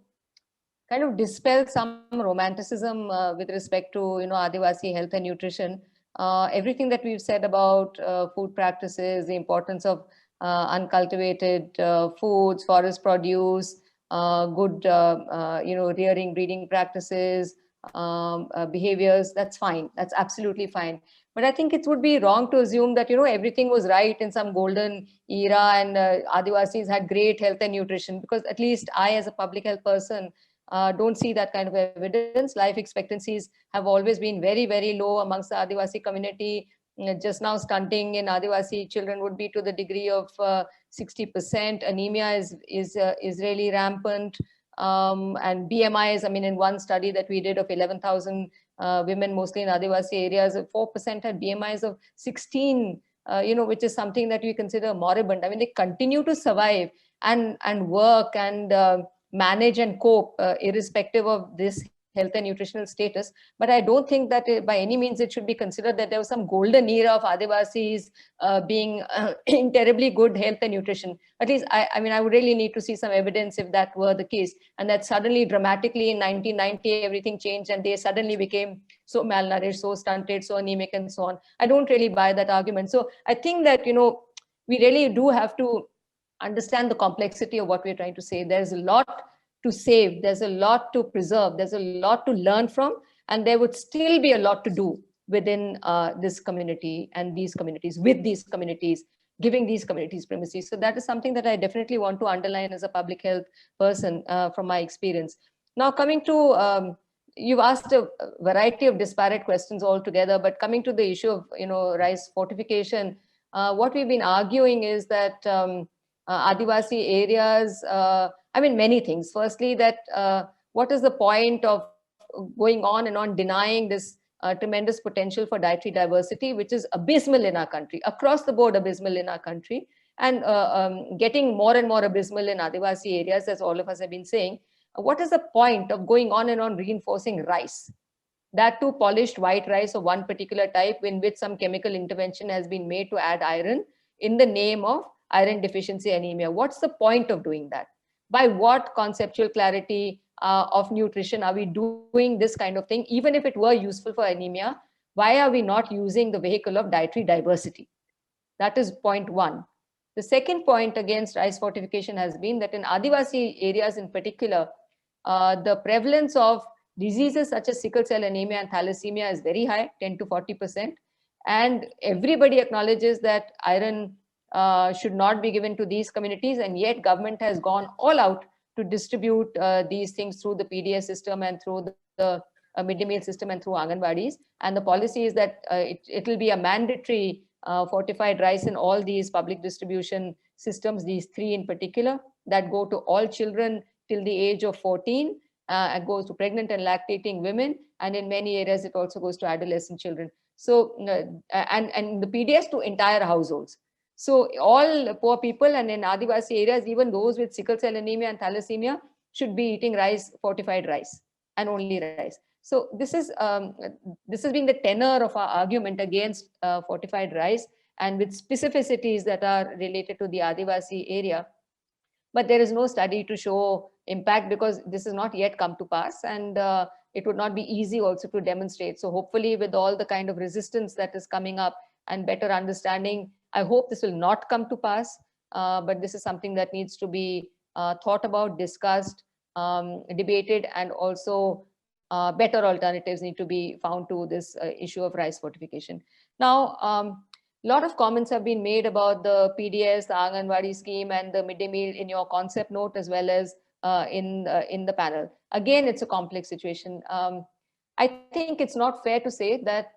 kind of dispel some romanticism with respect to, Adivasi health and nutrition. Everything that we've said about food practices, the importance of uncultivated foods, forest produce, good, rearing, breeding practices, behaviors, that's fine. That's absolutely fine. But I think it would be wrong to assume that, everything was right in some golden era and Adivasis had great health and nutrition, because at least I, as a public health person, don't see that kind of evidence. Life expectancies have always been very, very low amongst the Adivasi community. Just now, stunting in Adivasi children would be to the degree of 60%. Anemia is really rampant. And BMIs, I mean, in one study that we did of 11,000 women, mostly in Adivasi areas, 4% had BMIs of 16, which is something that we consider moribund. I mean, they continue to survive and work and manage and cope irrespective of this health and nutritional status. But I don't think that by any means it should be considered that there was some golden era of Adivasis being in terribly good health and nutrition. At least, I mean, I would really need to see some evidence if that were the case. And that suddenly, dramatically in 1990, everything changed and they suddenly became so malnourished, so stunted, so anemic and so on. I don't really buy that argument. So I think that, we really do have to understand the complexity of what we're trying to say. There's a lot to save, there's a lot to preserve, there's a lot to learn from, and there would still be a lot to do within this community and these communities, with these communities, giving these communities primacy. So that is something that I definitely want to underline as a public health person from my experience. Now, coming to, you've asked a variety of disparate questions altogether, but coming to the issue of, rice fortification, what we've been arguing is that Adivasi areas, I mean, many things. Firstly, that what is the point of going on and on denying this tremendous potential for dietary diversity, which is abysmal in our country, across the board abysmal in our country, and getting more and more abysmal in Adivasi areas, as all of us have been saying. What is the point of going on and on reinforcing rice? That too polished white rice of one particular type in which some chemical intervention has been made to add iron in the name of iron deficiency anemia. What's the point of doing that? By what conceptual clarity of nutrition are we doing this kind of thing? Even if it were useful for anemia, why are we not using the vehicle of dietary diversity? That is point one. The second point against rice fortification has been that in Adivasi areas in particular, the prevalence of diseases such as sickle cell anemia and thalassemia is very high, 10 to 40%. And everybody acknowledges that iron should not be given to these communities, and yet government has gone all out to distribute these things through the PDS system and through the midday meal system and through Anganwadis. And the policy is that it will be a mandatory fortified rice in all these public distribution systems, these three in particular, that go to all children till the age of 14, and goes to pregnant and lactating women, and in many areas it also goes to adolescent children. So, and the PDS to entire households. So all poor people, and in Adivasi areas, even those with sickle cell anemia and thalassemia, should be eating rice, fortified rice, and only rice. So this has been the tenor of our argument against fortified rice, and with specificities that are related to the Adivasi area. But there is no study to show impact because this has not yet come to pass, and it would not be easy also to demonstrate. So hopefully with all the kind of resistance that is coming up and better understanding, I hope this will not come to pass, but this is something that needs to be thought about, discussed, debated, and also better alternatives need to be found to this issue of rice fortification. Now, a lot of comments have been made about the PDS, the Anganwadi scheme, and the midday meal in your concept note, as well as in the panel. Again, it's a complex situation. I think it's not fair to say that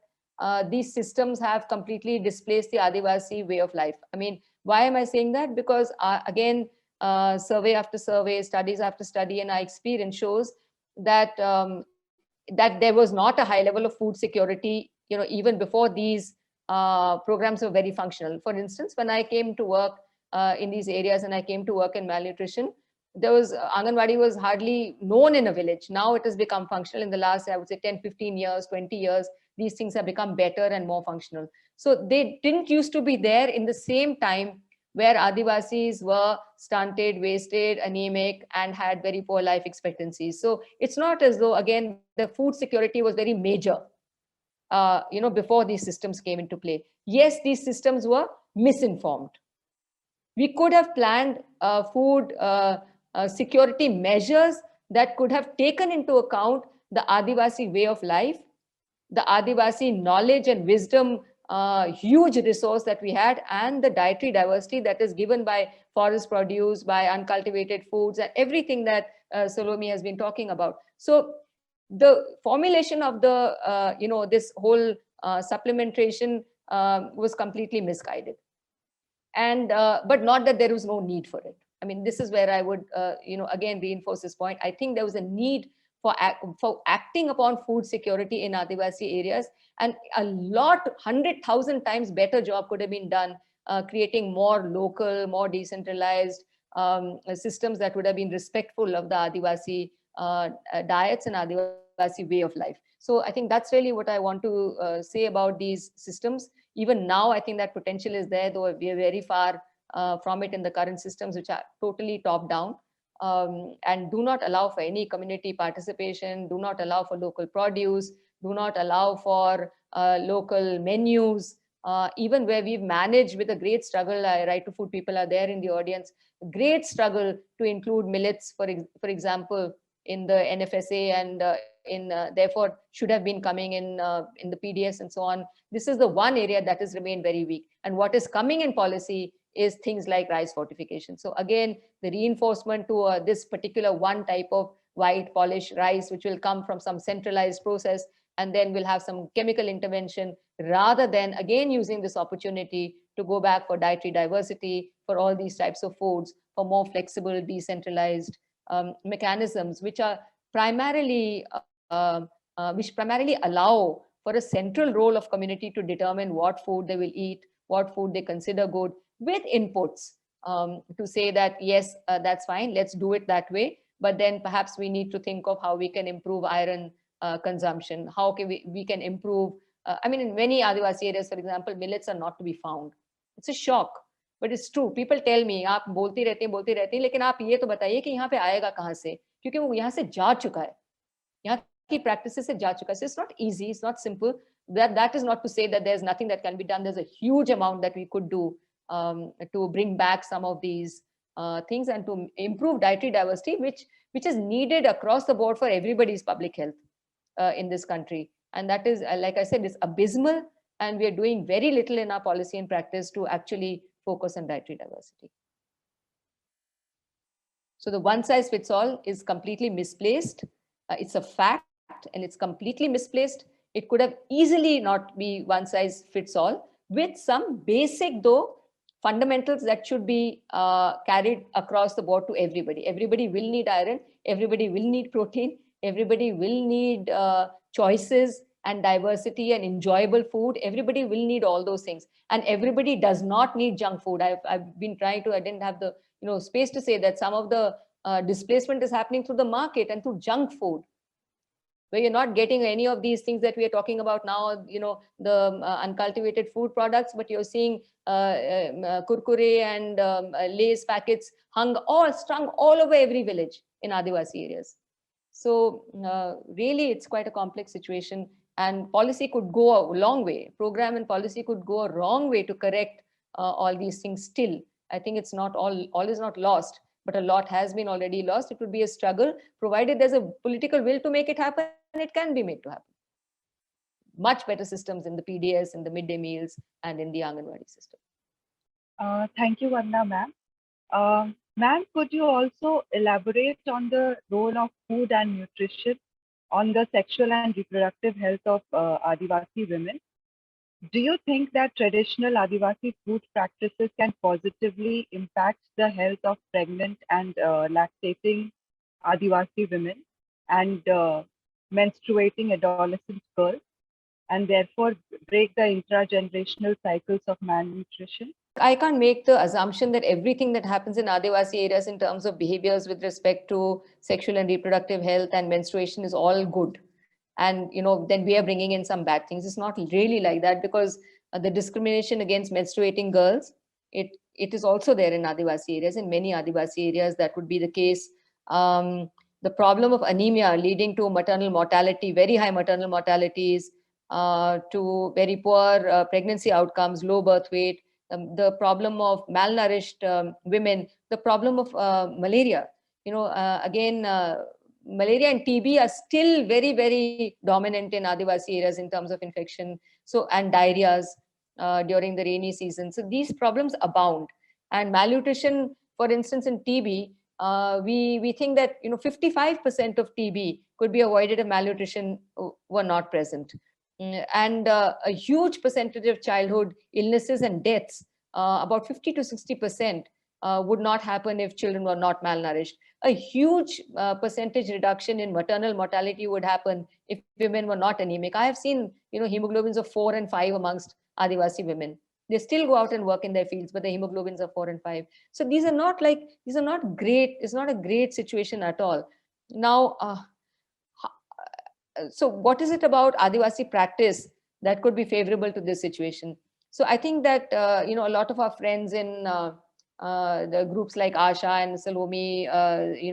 these systems have completely displaced the Adivasi way of life. I mean, why am I saying that? Because again, survey after survey, studies after study, and our experience shows that that there was not a high level of food security, even before these programs were very functional. For instance, when I came to work in these areas and I came to work in malnutrition, there was Anganwadi was hardly known in a village. Now it has become functional in the last, I would say, 10, 15 years, 20 years. These things have become better and more functional. So they didn't used to be there in the same time where Adivasis were stunted, wasted, anemic, and had very poor life expectancies. So it's not as though, again, the food security was very major, before these systems came into play. Yes, these systems were misinformed. We could have planned food security measures that could have taken into account the Adivasi way of life, the Adivasi knowledge and wisdom, huge resource that we had, and the dietary diversity that is given by forest produce, by uncultivated foods, and everything that Salome has been talking about. So the formulation of the, this whole supplementation was completely misguided. And but not that there was no need for it. I mean, this is where I would again reinforce this point. I think there was a need for acting upon food security in Adivasi areas, and a lot, 100,000 times better job could have been done creating more local, more decentralized systems that would have been respectful of the Adivasi diets and Adivasi way of life. So I think that's really what I want to say about these systems. Even now, I think that potential is there, though we are very far from it in the current systems, which are totally top down and do not allow for any community participation, do not allow for local produce, do not allow for local menus, even where we've managed with a great struggle. Right to Food people are there in the audience, great struggle to include millets, for example, in the NFSA, and therefore should have been coming in the PDS and so on. This is the one area that has remained very weak. And what is coming in policy is things like rice fortification. So again, the reinforcement to this particular one type of white polished rice, which will come from some centralized process, and then we'll have some chemical intervention, rather than again using this opportunity to go back for dietary diversity, for all these types of foods, for more flexible, decentralized mechanisms, which are primarily which primarily allow for a central role of community to determine what food they will eat, what food they consider good, with inputs to say that, yes, that's fine, let's do it that way. But then perhaps we need to think of how we can improve iron consumption, how can we can improve. I mean, in many Adivasi areas, for example, millets are not to be found. It's a shock. But it's true. People tell me, आप बोलती रहती हैं, लेकिन आप ये तो बताइए कि यहाँ पे आएगा कहाँ से, क्योंकि वो यहाँ से जा चुका है, यहाँ की practices से जा चुका है. So it's not easy, it's not simple. That is not to say that there's nothing that can be done. There's a huge amount that we could do to bring back some of these things and to improve dietary diversity, which is needed across the board for everybody's public health in this country. And that is, like I said, it's abysmal, and we are doing very little in our policy and practice to actually focus on dietary diversity. So the one size fits all is completely misplaced. It's a fact, and it's completely misplaced. It could have easily not be one size fits all, with some basic, though, fundamentals that should be carried across the board to everybody. Everybody will need iron, everybody will need protein, everybody will need choices and diversity and enjoyable food. Everybody will need all those things, and everybody does not need junk food. I've been trying to, I didn't have the space to say that some of the displacement is happening through the market and through junk food, where you're not getting any of these things that we are talking about now, the uncultivated food products, but you're seeing kurkure and Lay's packets strung all over every village in Adivasi areas. So really, it's quite a complex situation, and policy could go a long way. Program and policy could go a wrong way to correct all these things still. I think it's not all is not lost, but a lot has been already lost. It would be a struggle, provided there's a political will to make it happen, and it can be made to happen. Much better systems in the PDS, in the midday meals, and in the Anganwadi system. Thank you, Vandana, ma'am. Ma'am, could you also elaborate on the role of food and nutrition on the sexual and reproductive health of Adivasi women? Do you think that traditional Adivasi food practices can positively impact the health of pregnant and lactating Adivasi women and menstruating adolescent girls, and therefore break the intragenerational cycles of malnutrition? I can't make the assumption that everything that happens in Adivasi areas in terms of behaviors with respect to sexual and reproductive health and menstruation is all good. And, then we are bringing in some bad things. It's not really like that, because the discrimination against menstruating girls, it is also there in Adivasi areas. In many Adivasi areas, that would be the case. The problem of anemia leading to maternal mortality, very high maternal mortalities, to very poor pregnancy outcomes, low birth weight, the problem of malnourished women, the problem of malaria. Again, malaria and TB are still very, very dominant in Adivasi areas in terms of infection. So, and diarrheas during the rainy season. So these problems abound. And malnutrition, for instance, in TB, we think that 55% of TB could be avoided if malnutrition were not present. And a huge percentage of childhood illnesses and deaths, about 50 to 60%, would not happen if children were not malnourished. A huge percentage reduction in maternal mortality would happen if women were not anemic. I have seen, hemoglobins of 4 and 5 amongst Adivasi women. They still go out and work in their fields, but the hemoglobins are 4 and 5. So these are not great. It's not a great situation at all. Now, so what is it about Adivasi practice that could be favorable to this situation? So I think that, a lot of our friends in the groups like Asha and Salome,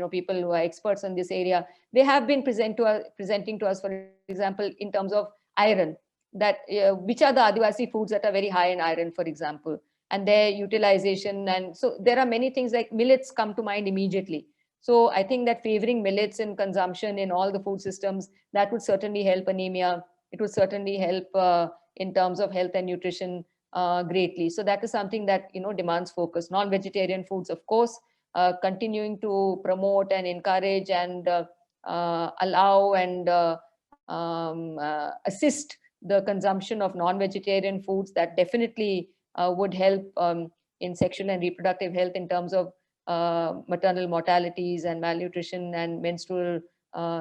people who are experts in this area, they have been presenting to us, for example, in terms of iron, that which are the Adivasi foods that are very high in iron, for example, and their utilization. And so there are many things like millets come to mind immediately. So I think that favoring millets in consumption in all the food systems, that would certainly help anemia. It would certainly help in terms of health and nutrition greatly. So that is something that, demands focus. Non-vegetarian foods, of course, continuing to promote and encourage and allow and assist the consumption of non-vegetarian foods, that definitely would help in sexual and reproductive health in terms of maternal mortalities and malnutrition and menstrual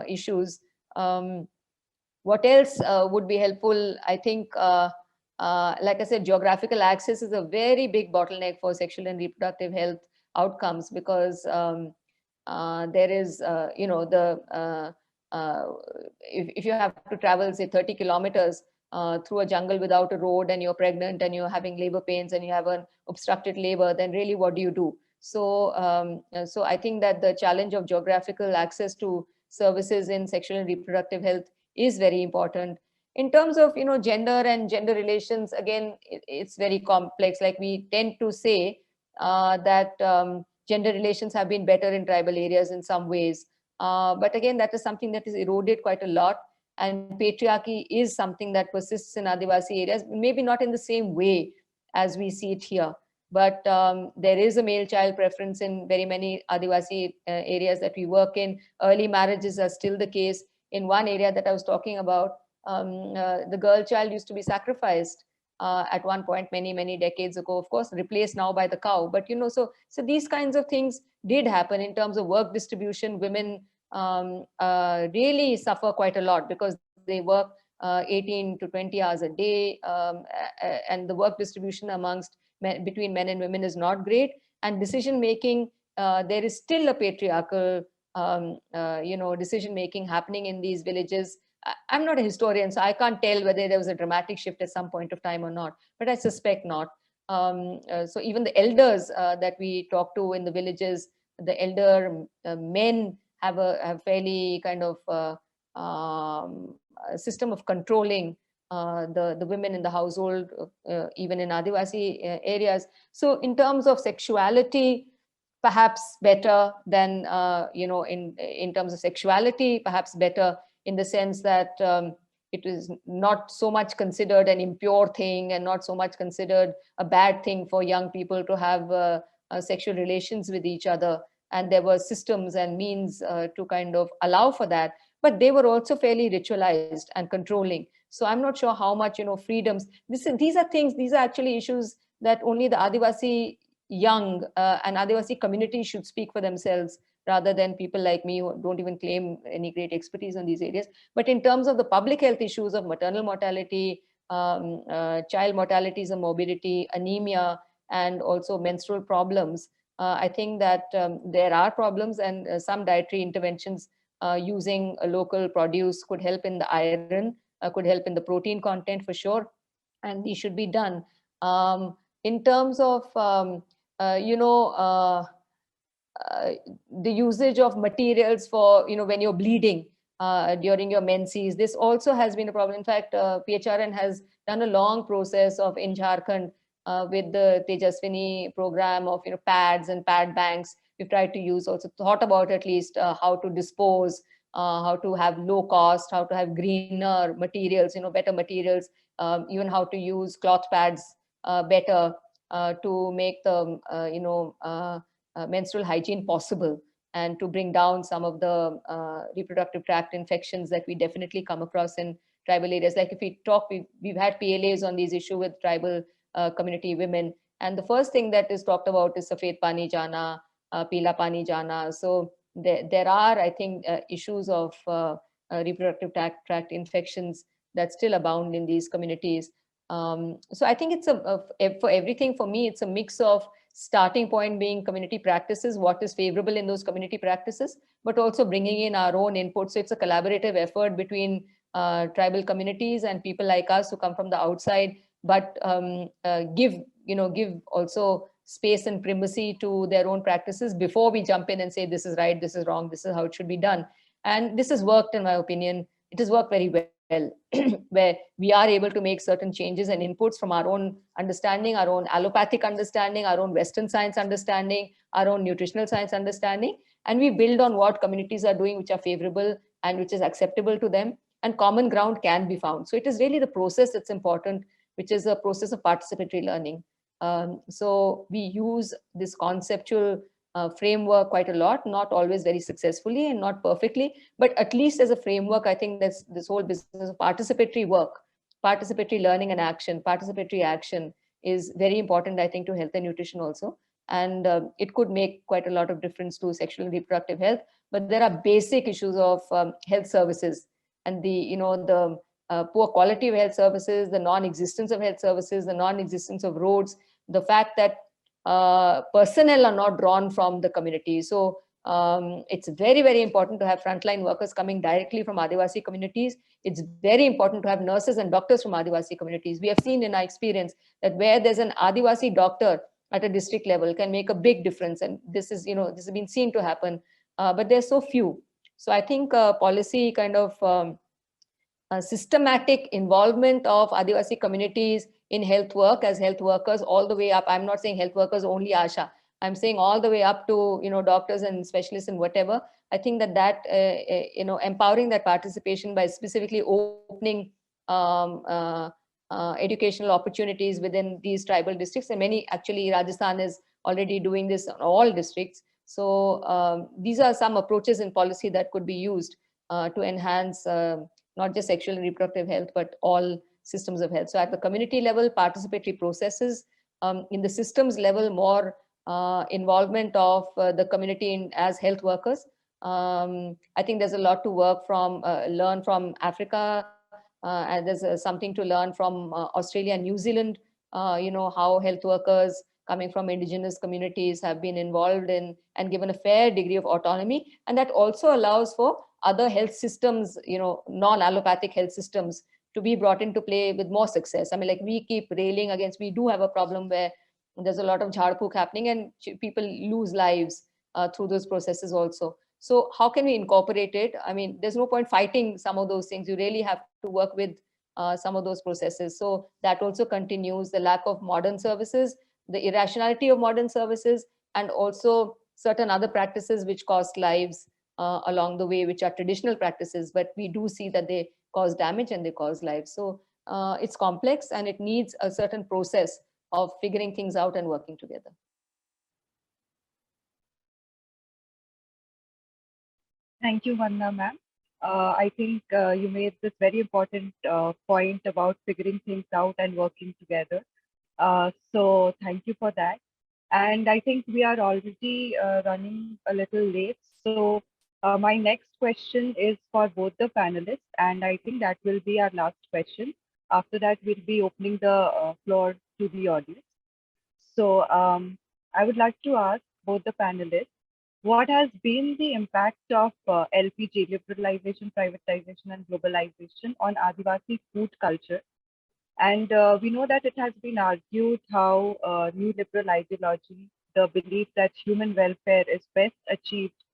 issues. What else would be helpful? I think, like I said, geographical access is a very big bottleneck for sexual and reproductive health outcomes, because there is, if you have to travel, say, 30 kilometers through a jungle without a road, and you're pregnant and you're having labor pains and you have an obstructed labor, then really what do you do? So, so I think that the challenge of geographical access to services in sexual and reproductive health is very important. In terms of, gender and gender relations, again, it's very complex. Like, we tend to say that gender relations have been better in tribal areas in some ways. But again, that is something that is eroded quite a lot. And patriarchy is something that persists in Adivasi areas, maybe not in the same way as we see it here. But there is a male child preference in very many Adivasi areas that we work in. Early marriages are still the case. In one area that I was talking about, the girl child used to be sacrificed at one point many decades ago, of course, replaced now by the cow. But so these kinds of things did happen. In terms of work distribution, women really suffer quite a lot, because they work 18 to 20 hours a day, and the work distribution between men and women is not great. And decision making, there is still a patriarchal decision making happening in these villages. I'm not a historian, so I can't tell whether there was a dramatic shift at some point of time or not, but I suspect not. So even the elders that we talk to in the villages, the elder men have fairly kind of a system of controlling the women in the household, even in Adivasi areas. So in terms of sexuality, perhaps better than, in terms of sexuality, perhaps better in the sense that it is not so much considered an impure thing, and not so much considered a bad thing for young people to have sexual relations with each other. And there were systems and means to kind of allow for that, but they were also fairly ritualized and controlling. So I'm not sure how much, freedoms. These are actually issues that only the Adivasi young and Adivasi community should speak for themselves, rather than people like me who don't even claim any great expertise on these areas. But in terms of the public health issues of maternal mortality, child mortalities and morbidity, anemia, and also menstrual problems, I think that there are problems, and some dietary interventions using a local produce could help in the iron, could help in the protein content for sure, and these should be done. In terms of, uh, the usage of materials for, when you're bleeding during your menses, this also has been a problem. In fact, PHRN has done a long process of in Jharkhand with the Tejaswini program of, pads and pad banks. We've tried to use, also thought about at least how to dispose, how to have low cost, how to have greener materials, better materials, even how to use cloth pads better to make the, menstrual hygiene possible, and to bring down some of the reproductive tract infections that we definitely come across in tribal areas. Like if we talk, we've had PLAs on these issues with tribal community women. And the first thing that is talked about is Safed Pani Jana, Pila Pani Jana. So there are, I think, issues of reproductive tract infections that still abound in these communities. So I think it's for everything, for me, it's a mix of starting point being community practices, what is favorable in those community practices, but also bringing in our own input. So it's a collaborative effort between tribal communities and people like us who come from the outside, but give also space and primacy to their own practices before we jump in and say, this is right, this is wrong, this is how it should be done. And this has worked, in my opinion. It has worked very well, where we are able to make certain changes and inputs from our own understanding, our own allopathic understanding, our own Western science understanding, our own nutritional science understanding, and we build on what communities are doing, which are favorable and which is acceptable to them, and common ground can be found. So it is really the process that's important, which is a process of participatory learning. So we use this conceptual framework quite a lot, not always very successfully and not perfectly, but at least as a framework, I think that's this whole business of participatory work, participatory learning and action, participatory action is very important, I think, to health and nutrition also. And it could make quite a lot of difference to sexual and reproductive health. But there are basic issues of health services, and the poor quality of health services, the non-existence of health services, the non-existence of roads, the fact that personnel are not drawn from the community. So it's very, very important to have frontline workers coming directly from Adivasi communities. It's very important to have nurses and doctors from Adivasi communities. We have seen in our experience that where there's an Adivasi doctor at a district level can make a big difference. And this is, this has been seen to happen, but there's so few. So I think policy kind of systematic involvement of Adivasi communities in health work as health workers all the way up. I'm not saying health workers only ASHA. I'm saying all the way up to, doctors and specialists and whatever. I think that empowering that participation by specifically opening educational opportunities within these tribal districts, and many, actually Rajasthan is already doing this in all districts. So these are some approaches in policy that could be used to enhance not just sexual and reproductive health, but all systems of health. So at the community level, participatory processes, in the systems level, more involvement of the community as health workers. I think there's a lot to learn from Africa, and there's something to learn from Australia and New Zealand, how health workers coming from indigenous communities have been involved in and given a fair degree of autonomy. And that also allows for other health systems, non-allopathic health systems, to be brought into play with more success. I mean, like we keep railing against, we do have a problem where there's a lot of jhar-phuk happening and people lose lives through those processes also. So how can we incorporate it? I mean, there's no point fighting some of those things. You really have to work with some of those processes. So that also continues, the lack of modern services, the irrationality of modern services, and also certain other practices which cost lives along the way, which are traditional practices, but we do see that they cause damage and they cause lives. So it's complex and it needs a certain process of figuring things out and working together. Thank you, Vandana ma'am. I think you made this very important point about figuring things out and working together. So thank you for that. And I think we are already running a little late. So my next question is for both the panelists, and I think that will be our last question. After that, we'll be opening the floor to the audience. So I would like to ask both the panelists, what has been the impact of LPG, liberalization, privatization, and globalization on Adivasi food culture? And we know that it has been argued how new liberal ideology, the belief that human welfare is best achieved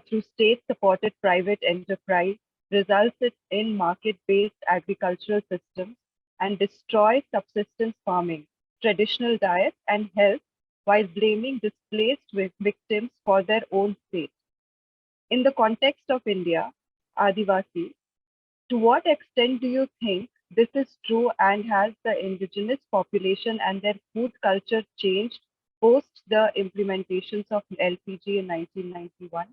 through state-supported private enterprise, results in market-based agricultural systems and destroys subsistence farming, traditional diets, and health, while blaming displaced victims for their own fate. In the context of India, Adivasi, to what extent do you think this is true, and has the indigenous population and their food culture changed post the implementations of LPG in 1991?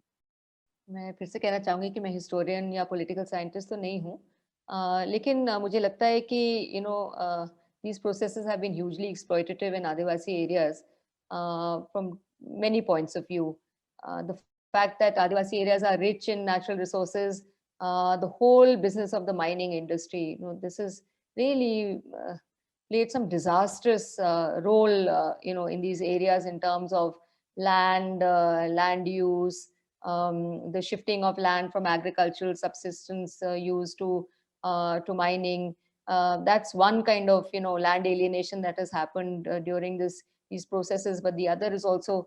मैं फिर से कहना चाहूँगी कि मैं historian या political scientist तो नहीं हूँ, लेकिन मुझे लगता है कि these processes have been hugely exploitative in Adivasi areas from many points of view. The fact that Adivasi areas are rich in natural resources, the whole business of the mining industry, this has really played some disastrous role, in these areas in terms of land use, the shifting of land from agricultural subsistence use to mining. That's one kind of land alienation that has happened during these processes. But the other is also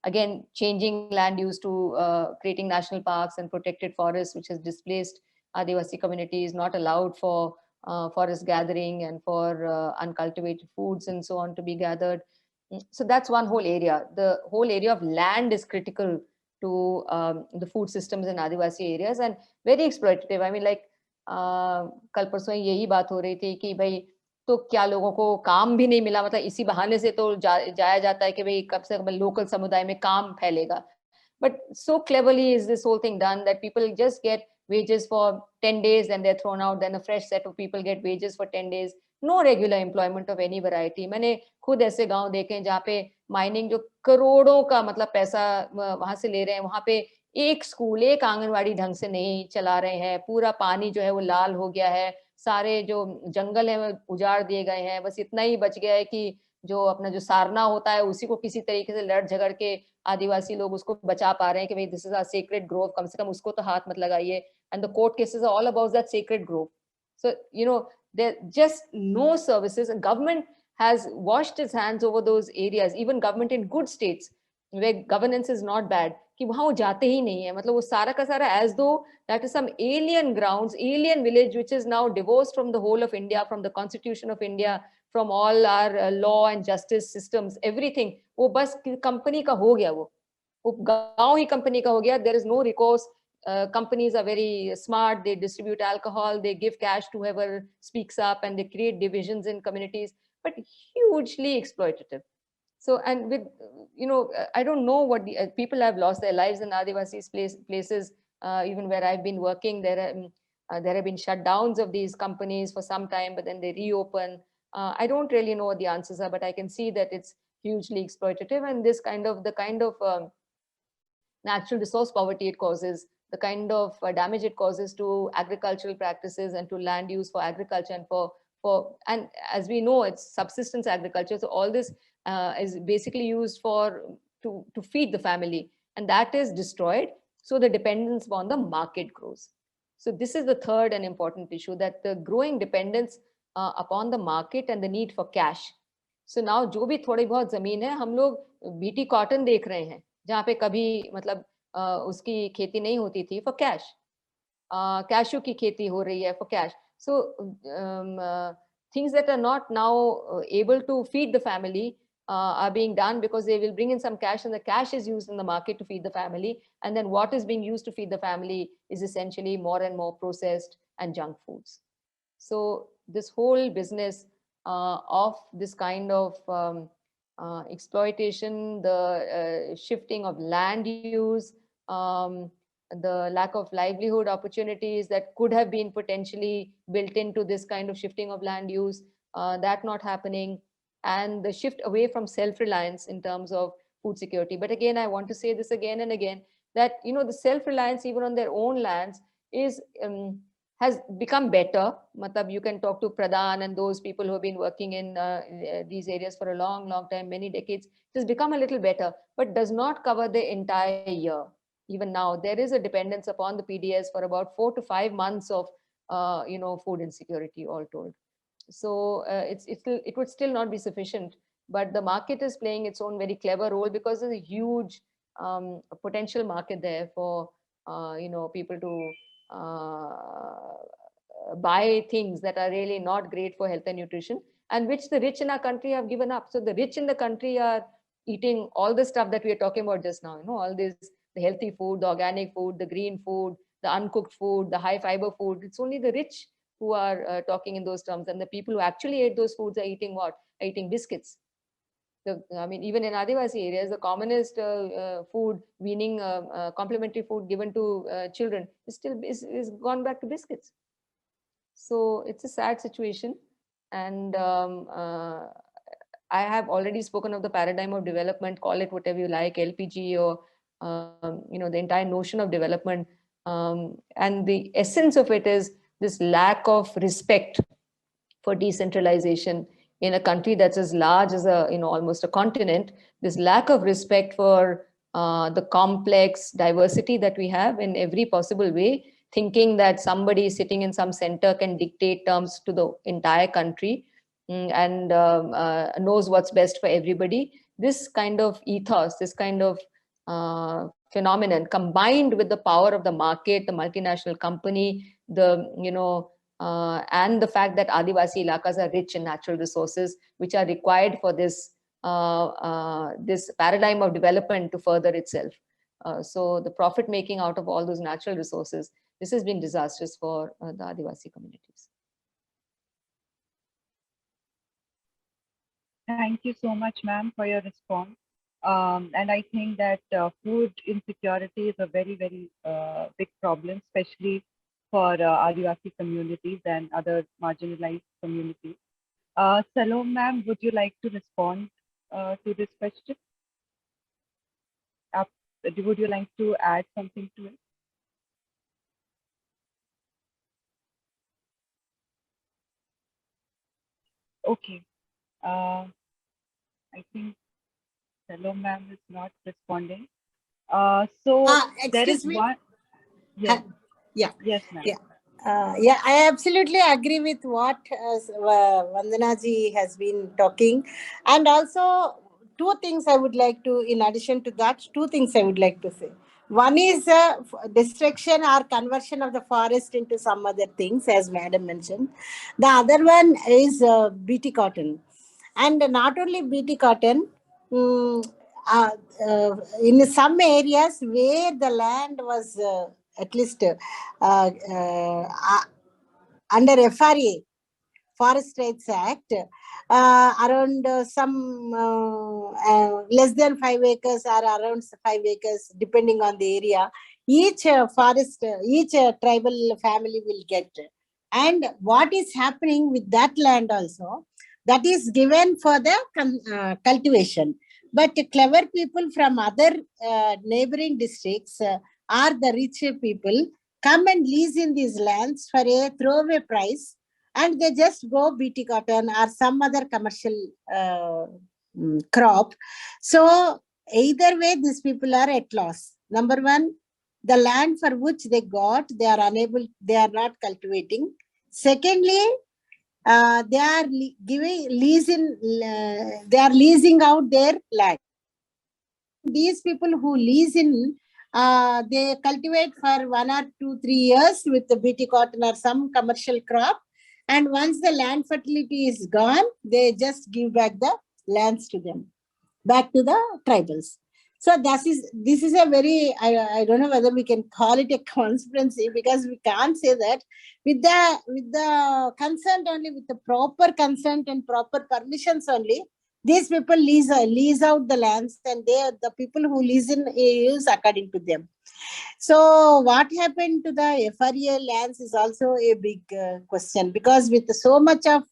again changing land use to creating national parks and protected forests, which has displaced Adivasi communities, not allowed for forest gathering and for uncultivated foods and so on to be gathered. So that's one whole area. The whole area of land is critical to the food systems in Adivasi areas and very exploitative. I mean, like कल परसों यही बात हो रही थी कि भाई तो क्या लोगों को काम भी नहीं मिला, मतलब इसी बहाने से तो जाया जाता है कि भाई कब से कब लोकल समुदाय में काम फैलेगा. But so cleverly is this whole thing done that people just get wages for 10 days and they're thrown out. Then a fresh set of people get wages for 10 days. No regular employment of any variety. मैंने खुद ऐसे गांव देखे हैं जहाँ पे mining जो करोड़ों का मतलब पैसा वहां से ले रहे हैं, वहां पे एक स्कूल, एक आंगनवाड़ी ढंग से नहीं चला रहे हैं, पूरा पानी जो है वो लाल हो गया है, सारे जो जंगल है वो उजाड़ दिए गए हैं, बस इतना ही बच गया है कि जो अपना जो सारना होता है उसी को किसी तरीके से लड़ झगड़ के आदिवासी लोग उसको बचा पा रहे हैं कि भाई this is a sacred grove, कम से कम उसको तो हाथ मत लगाइए. And the court cases are all about that sacred grove. So there just no services, and government has washed its hands over those areas. Even government in good states where governance is not bad, कि वहां वो जाते ही नहीं है, मतलब वो सारा का सारा as though that is some alien grounds, alien village which is now divorced from the whole of India, from the constitution of India, from all our law and justice systems, everything. वो बस company का हो गया, वो गांव ही company का हो गया. There is no recourse. Companies are very smart. They distribute alcohol, they give cash to whoever speaks up, and they create divisions in communities, but hugely exploitative. So, and with, I don't know what the people have lost their lives in Adivasi places, even where I've been working, there have been shutdowns of these companies for some time, but then they reopen. I don't really know what the answers are, but I can see that it's hugely exploitative, and the kind of natural resource poverty it causes, the kind of damage it causes to agricultural practices and to land use for agriculture and and as we know, it's subsistence agriculture. So all this is basically used to feed the family, and that is destroyed. So the dependence on the market grows. So this is the third and important issue, that the growing dependence upon the market and the need for cash. So now जो भी थोड़ी बहुत जमीन है, हम लोग BT cotton देख रहे हैं जहाँ पे कभी मतलब उसकी खेती नहीं होती थी, फॉर कैश. कैशू की खेती हो रही है for cash. So things that are not now able to feed the family are being done because they will bring in some cash, and the cash is used in the market to feed the family, and then what is being used to feed the family is essentially more and more processed and junk foods. So this whole business of this kind of exploitation, the shifting of land use, the lack of livelihood opportunities that could have been potentially built into this kind of shifting of land use, that not happening, and the shift away from self-reliance in terms of food security. But again, I want to say this again and again, that the self-reliance even on their own lands is has become better. Matlab, you can talk to Pradhan and those people who have been working in these areas for a long, long time, many decades. It has become a little better, but does not cover the entire year. Even now, there is a dependence upon the PDS for about 4 to 5 months of, food insecurity all told. So it would still not be sufficient, but the market is playing its own very clever role, because there's a huge potential market there for people to buy things that are really not great for health and nutrition, and which the rich in our country have given up. So the rich in the country are eating all the stuff that we are talking about just now, all this, the healthy food, the organic food, the green food, the uncooked food, the high fiber food. It's only the rich who are talking in those terms, and the people who actually ate those foods are eating what? Are eating biscuits. Even in Adivasi areas, the commonest food, weaning complementary food given to children is gone back to biscuits. So it's a sad situation, and I have already spoken of the paradigm of development. Call it whatever you like, LPG, or the entire notion of development, and the essence of it is this lack of respect for decentralization in a country that's as large as almost a continent. This lack of respect for the complex diversity that we have in every possible way, thinking that somebody sitting in some center can dictate terms to the entire country and knows what's best for everybody. This kind of ethos, this kind of phenomenon, combined with the power of the market, the multinational company, and the fact that Adivasi ilakas are rich in natural resources, which are required for this paradigm of development to further itself. So the profit making out of all those natural resources, this has been disastrous for the Adivasi communities. Thank you so much, ma'am, for your response. And I think that food insecurity is a very, very big problem, especially for Adivasi communities and other marginalized communities. Salome, ma'am, would you like to respond to this question? Would you like to add something to it? Okay. I think Salome, ma'am, is not responding. There is one. Yes. Yeah. Yes, ma'am. Yeah. I absolutely agree with what Vandana ji has been talking. And also, two things I would like to, in addition to that, two things I would like to say. One is destruction or conversion of the forest into some other things, as Madam mentioned. The other one is BT cotton. And not only BT cotton, in some areas where the land was at least under FRA, Forest Rights Act, around some less than 5 acres or around 5 acres, depending on the area, each each tribal family will get. And what is happening with that land also, that is given for the cultivation. But clever people from other neighboring districts or the rich people come and lease in these lands for a throwaway price, and they just go BT cotton or some other commercial crop. So either way, these people are at loss. Number one, the land for which they got, they are not cultivating. Secondly, they are leasing out their land. These people who lease in, they cultivate for 1 or 2, 3 years with the BT cotton or some commercial crop. And once the land fertility is gone, they just give back the lands to them, back to the tribals. So this is a very, I don't know whether we can call it a conspiracy, because we can't say that with the consent only, with the proper consent and proper permissions only, these people lease out the lands, and the people who lease in use according to them. So what happened to the FRA lands is also a big question, because with so much of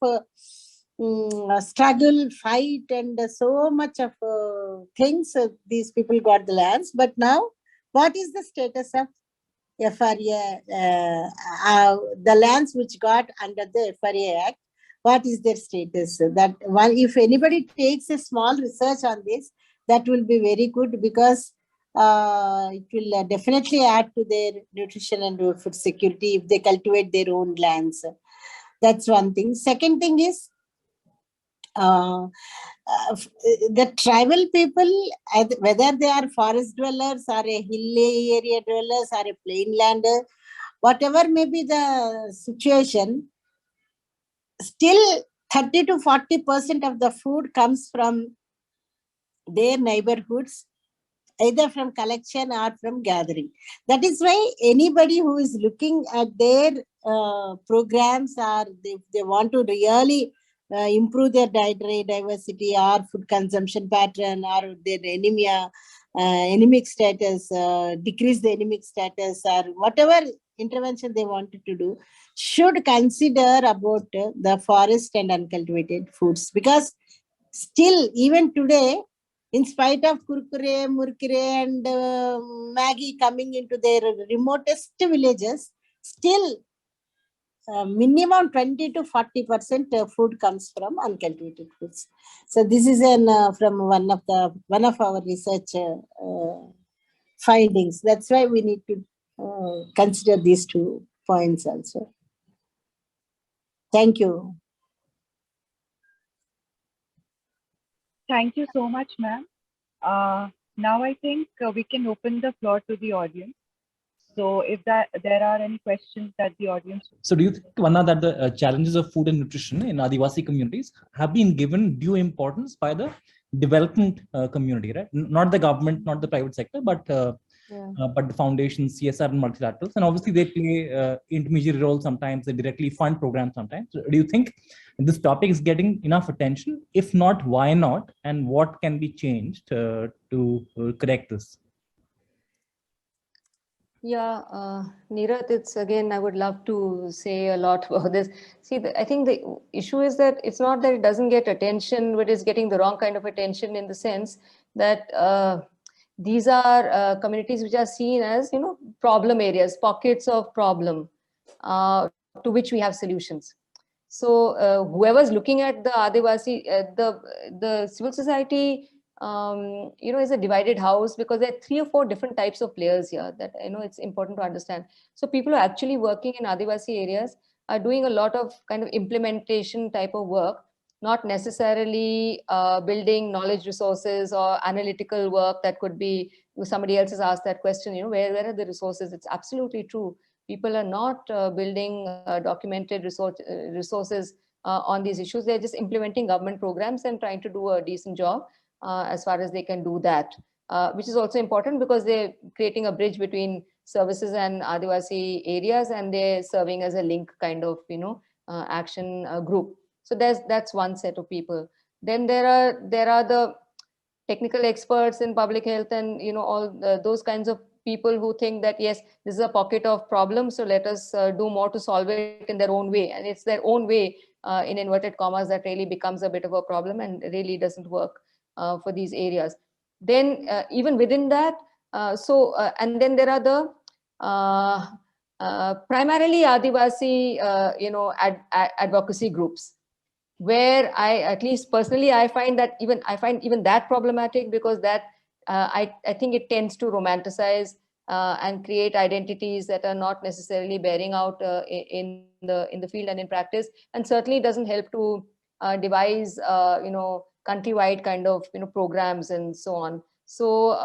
struggle, fight, and so much of things, these people got the lands. But now, what is the status of FRA, the lands which got under the FRA Act, what is their status? That one, if anybody takes a small research on this, that will be very good, because it will definitely add to their nutrition and food security if they cultivate their own lands. That's one thing. Second thing is, the tribal people, whether they are forest dwellers or a hill area dwellers or a plain lander, whatever may be the situation, still 30 to 40% of the food comes from their neighborhoods, either from collection or from gathering. That is why anybody who is looking at their programs, or they want to really improve their dietary diversity or food consumption pattern, or their anemia, anemic status, decrease the anemic status, or whatever intervention they wanted to do, should consider about the forest and uncultivated foods. Because still, even today, in spite of Kurkure, Murkure, and Maggie coming into their remotest villages, still minimum 20 to 40% food comes from uncultivated foods. So this is from one of our research findings. That's why we need to consider these 2 points also. Thank you. Thank you so much, ma'am. Now I think we can open the floor to the audience. So if there are any questions that the audience... So do you think, Vandana, that the challenges of food and nutrition in Adivasi communities have been given due importance by the development community, right? Not the government, not the private sector, but the foundations, CSR and multilaterals. And obviously they play intermediary roles sometimes, they directly fund programs sometimes. So do you think this topic is getting enough attention? If not, why not? And what can be changed to correct this? Yeah, Neerath, it's again, I would love to say a lot about this. See, I think the issue is that it's not that it doesn't get attention, but it's getting the wrong kind of attention, in the sense that these are communities which are seen as, problem areas, pockets of problem, to which we have solutions. So whoever's looking at the Adivasi, the civil society, is a divided house, because there are 3 or 4 different types of players here that it's important to understand. So people who are actually working in Adivasi areas are doing a lot of kind of implementation type of work, not necessarily building knowledge resources or analytical work. That could be, somebody else has asked that question, where are the resources? It's absolutely true. People are not building documented resources on these issues. They're just implementing government programs and trying to do a decent job as far as they can do that, which is also important, because they're creating a bridge between services and Adivasi areas, and they're serving as a link kind of, action group. So that's one set of people. Then there are the technical experts in public health, and all those kinds of people who think that, yes, this is a pocket of problems, so let us do more to solve it in their own way. And it's their own way, in inverted commas, that really becomes a bit of a problem and really doesn't work for these areas. Then even within that, and then there are the primarily Adivasi, advocacy groups, where at least personally, I find even that problematic, because that I think it tends to romanticize and create identities that are not necessarily bearing out in the field and in practice, and certainly doesn't help to devise countrywide kind of programs and so on. So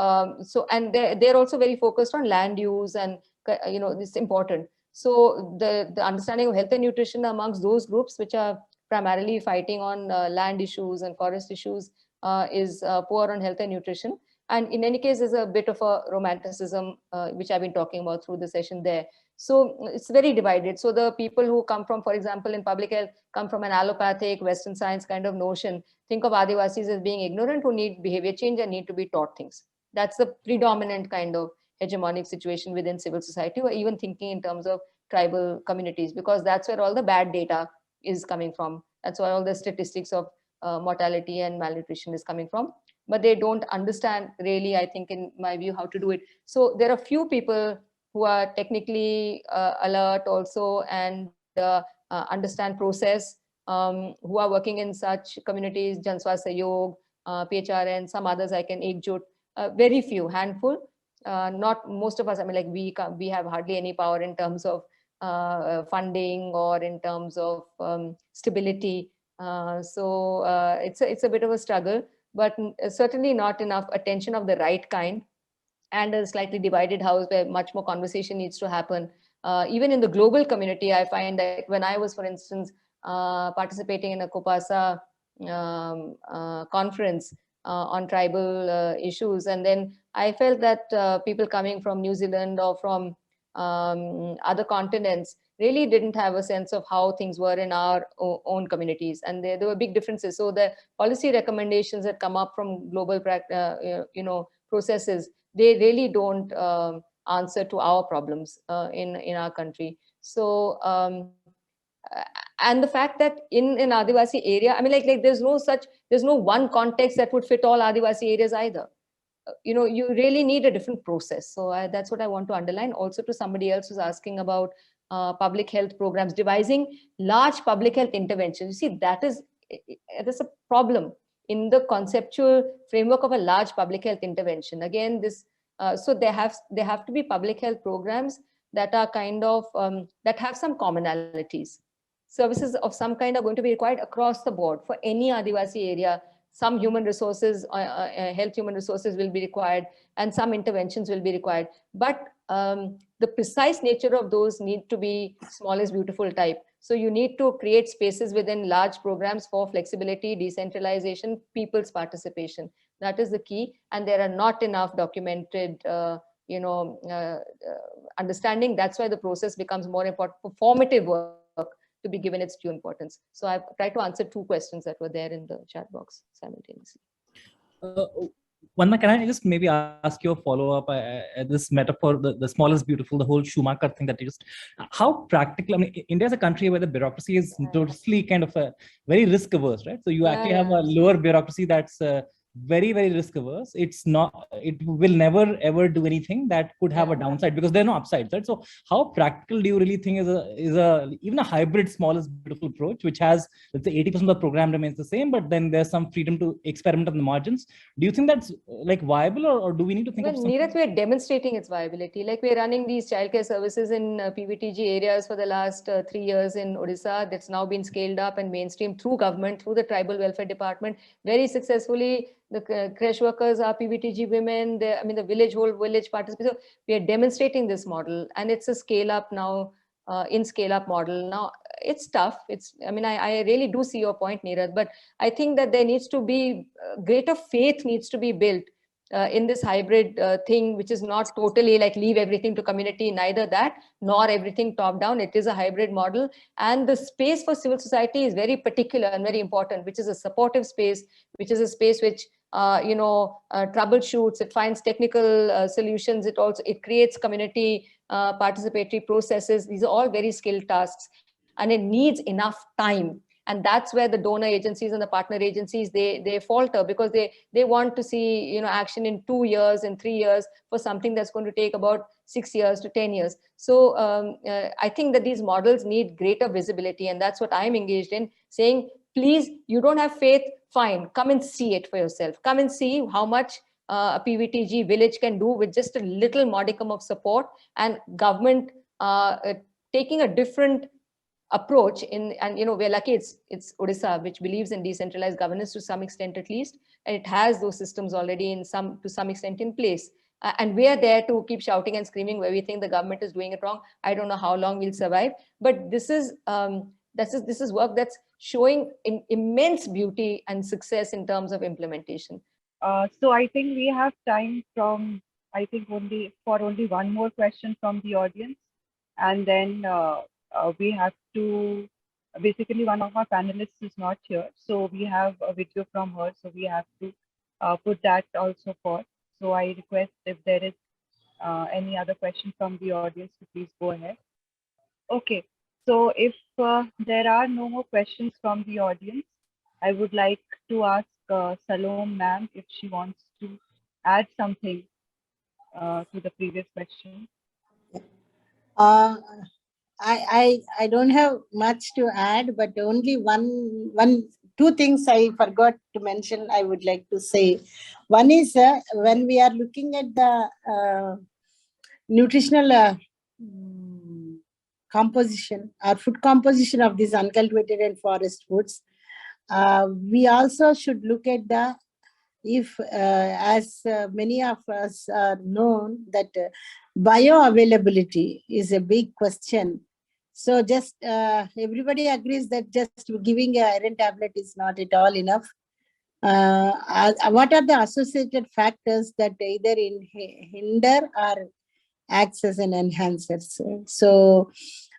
and they're also very focused on land use, and this is important. So the understanding of health and nutrition amongst those groups, which are primarily fighting on land issues and forest issues, is poor on health and nutrition. And in any case, there's a bit of a romanticism, which I've been talking about through the session there. So it's very divided. So the people who come from, for example, in public health, come from an allopathic Western science kind of notion, think of Adivasis as being ignorant, who need behavior change and need to be taught things. That's the predominant kind of hegemonic situation within civil society, or even thinking in terms of tribal communities, because that's where all the bad data is coming from. That's why all the statistics of mortality and malnutrition is coming from. But they don't understand really, I think, in my view, how to do it. So there are few people who are technically alert also and understand process, who are working in such communities, Janswa Sayog, PHRN, some others I can ekjut, very few, handful. Not most of us, I mean, like we have hardly any power in terms of funding or in terms of stability. It's a bit of a struggle, but certainly not enough attention of the right kind, and a slightly divided house where much more conversation needs to happen. Even in the global community, I find that when I was, for instance, participating in a COPASA conference on tribal issues, and then I felt that people coming from New Zealand or from other continents really didn't have a sense of how things were in our own communities, and there were big differences. So the policy recommendations that come up from global processes, they really don't answer to our problems in our country. So and the fact that in an Adivasi area, I mean, like there's no one context that would fit all Adivasi areas either. You really need a different process. So that's what I want to underline. Also, to somebody else who's asking about public health programs, devising large public health interventions. You see, that's a problem in the conceptual framework of a large public health intervention. Again, so there have to be public health programs that are kind of that have some commonalities. Services of some kind are going to be required across the board for any Adivasi area. Some human resources, health human resources will be required, and some interventions will be required. But the precise nature of those need to be small is beautiful type. So you need to create spaces within large programs for flexibility, decentralization, people's participation. That is the key. And there are not enough documented, understanding. That's why the process becomes more important. Performative work to be given its due importance. So I've tried to answer two questions that were there in the chat box simultaneously. Vandana, can I just maybe ask you a follow-up? This metaphor, the small is beautiful, the whole Schumacher thing that you just, how practical, I mean, India is a country where the bureaucracy is totally kind of very risk averse, right? So you actually have a lower bureaucracy that's very, very risk averse. It will never ever do anything that could have a downside because there are no upsides, right? So how practical do you really think is even a hybrid small is beautiful approach, which has, let's say 80% of the program remains the same, but then there's some freedom to experiment on the margins? Do you think that's like viable, or do we need to think of something? Neeraj, we're demonstrating its viability. Like we're running these childcare services in PVTG areas for the last 3 years in Odisha. That's now been scaled up and mainstream through government, through the tribal welfare department, very successfully. The creche workers are PVTG women. The whole village participates. So we are demonstrating this model, and it's a scale up now, in scale up model. Now it's tough. I really do see your point, Neeraj, but I think that there needs to be greater faith needs to be built in this hybrid thing, which is not totally like leave everything to community, neither that, nor everything top down. It is a hybrid model. And the space for civil society is very particular and very important, which is a supportive space, which is a space which troubleshoots, it finds technical solutions. It creates community participatory processes. These are all very skilled tasks, and it needs enough time. And that's where the donor agencies and the partner agencies, they falter, because they want to see action in 2 years, in 3 years, for something that's going to take about 6 years to 10 years. So I think that these models need greater visibility, and that's what I'm engaged in, saying, please, you don't have faith, fine, come and see it for yourself. Come and see how much a PVTG village can do with just a little modicum of support, and government taking a different approach we're lucky it's Odisha, which believes in decentralized governance to some extent at least, and it has those systems already to some extent in place. And we are there to keep shouting and screaming where we think the government is doing it wrong. I don't know how long we'll survive, but this is work that's showing immense beauty and success in terms of implementation. So I think we have time only one more question from the audience, and then we have to, basically one of our panelists is not here, so we have a video from her, so we have to put that also forth. So I request, if there is any other question from the audience, to please go ahead. Okay, so if there are no more questions from the audience, I would like to ask Salome ma'am if she wants to add something to the previous question. Uh, I don't have much to add, but only two things I forgot to mention. I would like to say. One is when we are looking at the nutritional composition or food composition of these uncultivated and forest foods, we also should look at the if as many of us are known that bioavailability is a big question. So just everybody agrees that just giving an iron tablet is not at all enough. What are the associated factors that either hinder or acts as an enhancer? So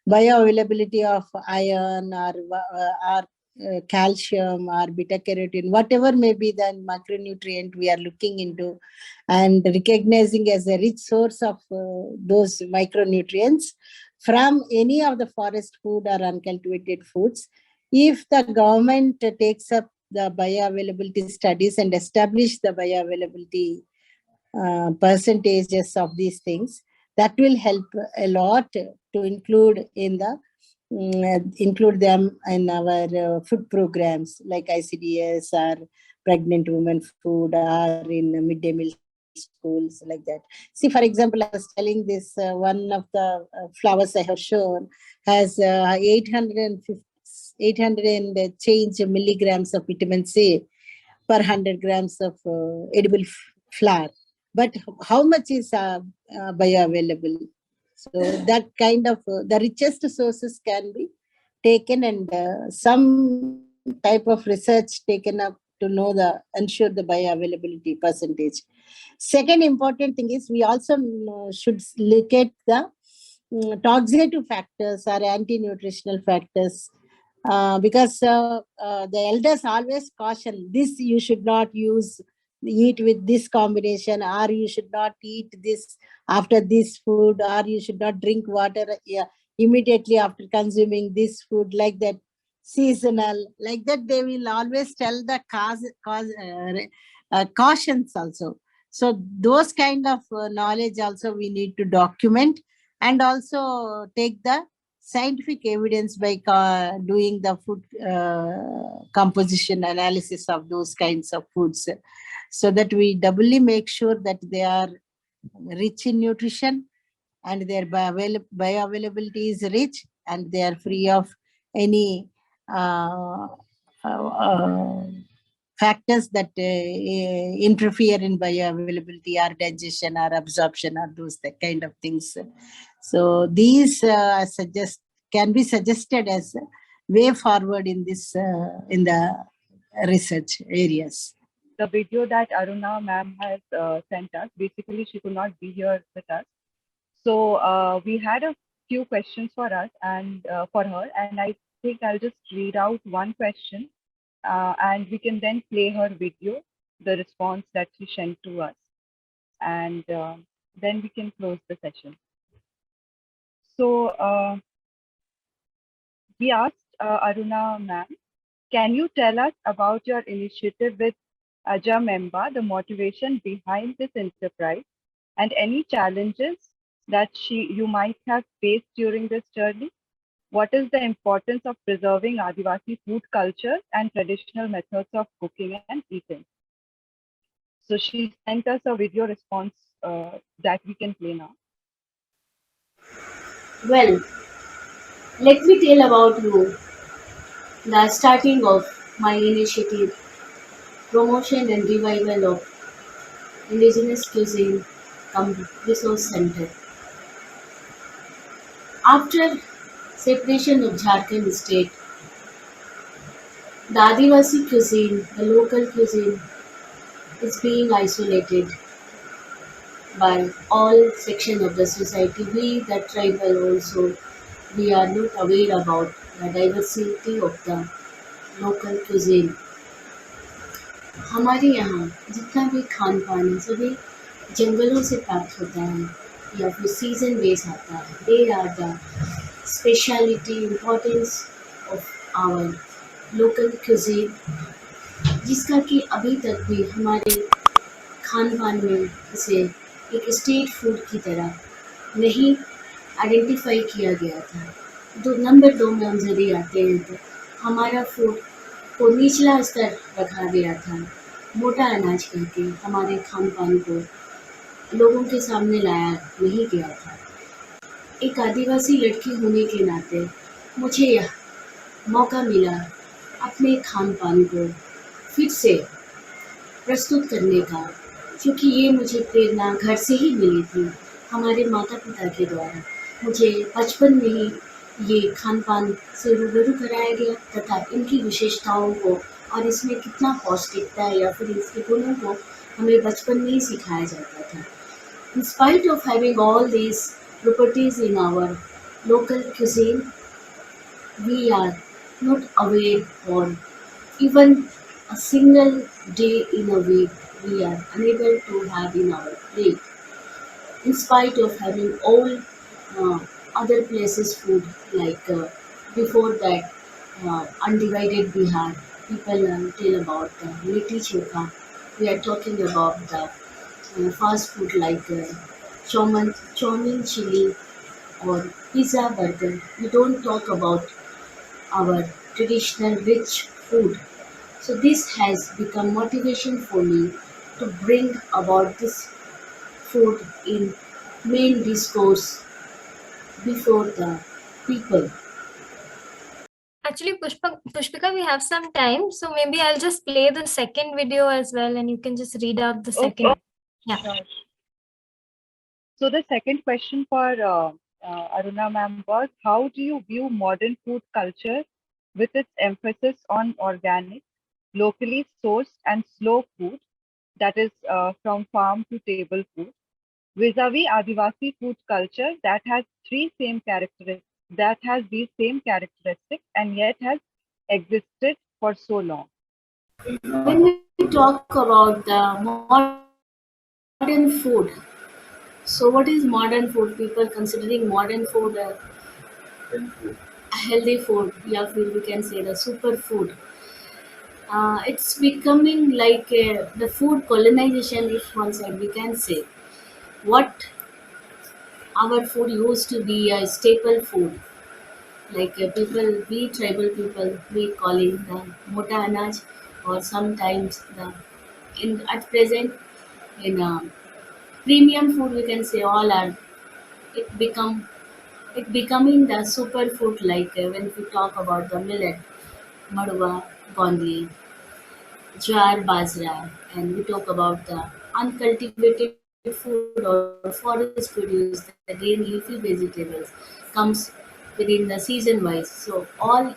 bioavailability of iron or calcium or beta carotene, whatever may be the macronutrient we are looking into and recognizing as a rich source of those micronutrients from any of the forest food or uncultivated foods. If the government takes up the bioavailability studies and establish the bioavailability percentages of these things, that will help a lot to include them in our food programs like ICDS or pregnant women food or in midday meal schools like that. See, for example, I was telling this one of the flowers I have shown has 800 and change milligrams of vitamin C per 100 grams of edible flour. But how much is bioavailable? So that kind of the richest sources can be taken and some type of research taken up to know ensure the bioavailability percentage. Second important thing is we also should look at the toxative factors or anti-nutritional factors because the elders always caution this: you should not eat with this combination, or you should not eat this after this food, or you should not drink water immediately after consuming this food, like that, seasonal, like that. They will always tell the cautions also. So those kind of knowledge also we need to document and also take the scientific evidence by doing the food composition analysis of those kinds of foods, so that we doubly make sure that they are rich in nutrition and their bioavailability is rich and they are free of any factors that interfere in bioavailability or digestion or absorption or those kind of things. So these can be suggested as a way forward in the research areas. The video that Aruna ma'am has sent us, basically she could not be here with us. So we had a few questions for us and for her, and I think I'll just read out one question and we can then play her video, the response that she sent to us, and then we can close the session. So we asked Aruna ma'am, can you tell us about your initiative with Aja Memba, the motivation behind this enterprise, and any challenges that you might have faced during this journey? What is the importance of preserving Adivasi food culture and traditional methods of cooking and eating? So she sent us a video response that we can play now. Well, let me tell about you the starting of my initiative, promotion and revival of indigenous cuisine cum resource center. After separation of Jharkhand state, the Adivasi cuisine, the local cuisine, is being isolated by all sections of the society. We, the tribal also, we are not aware about the diversity of the local cuisine. हमारे यहाँ जितना भी खान पान है सभी जंगलों से प्राप्त होता है या फिर सीजन बेस आता है. They are the speciality importance of our local cuisine, जिसका कि अभी तक भी हमारे खान पान में इसे एक स्टेट फूड की तरह नहीं आइडेंटिफाई किया गया था। नंबर 2 में हम यदि आते हैं तो हमारा फूड को निचला स्तर रखा गया था, मोटा अनाज करके हमारे खान पान को लोगों के सामने लाया नहीं गया था। एक आदिवासी लड़की होने के नाते मुझे यह मौका मिला अपने खान पान को फिर से प्रस्तुत करने का, क्योंकि ये मुझे प्रेरणा घर से ही मिली थी, हमारे माता पिता के द्वारा। मुझे बचपन में ही ये खान पान से रूबरू कराया गया तथा इनकी विशेषताओं को और इसमें कितना पौष्टिकता है या फिर इसके गुणों को हमें बचपन में ही सिखाया जाता था। In spite of having all these properties in our local cuisine, we are not aware or even a single day in a week we are unable to have in our plate. In spite of having all other places food like before that undivided Bihar, people tell about the litti chokha. We are talking about the fast food like chow mein chili or pizza burger. We don't talk about our traditional rich food. So this has become motivation for me to bring about this food in main discourse before the people. Actually, Pushpika, we have some time, so maybe I'll just play the second video as well, and you can just read out the second. Okay. Yeah. Sure. So the second question for Aruna ma'am was, how do you view modern food culture with its emphasis on organic, locally sourced and slow food, that is from farm to table food, vis-a-vis Adivasi food culture that has these same characteristics and yet has existed for so long? When we talk about the modern food, so what is modern food? People considering modern food a healthy food, yeah, we can say the super food. It's becoming like the food colonization, if one side we can say. What our food used to be a staple food, like we tribal people, we calling the mota anaj, or sometimes the in at present in premium food we can say all are it become it becoming the super food like when we talk about the millet, madwa, gondli, jar, bajra, and we talk about the uncultivated food or forest produce, the green leafy vegetables comes within the season wise. So all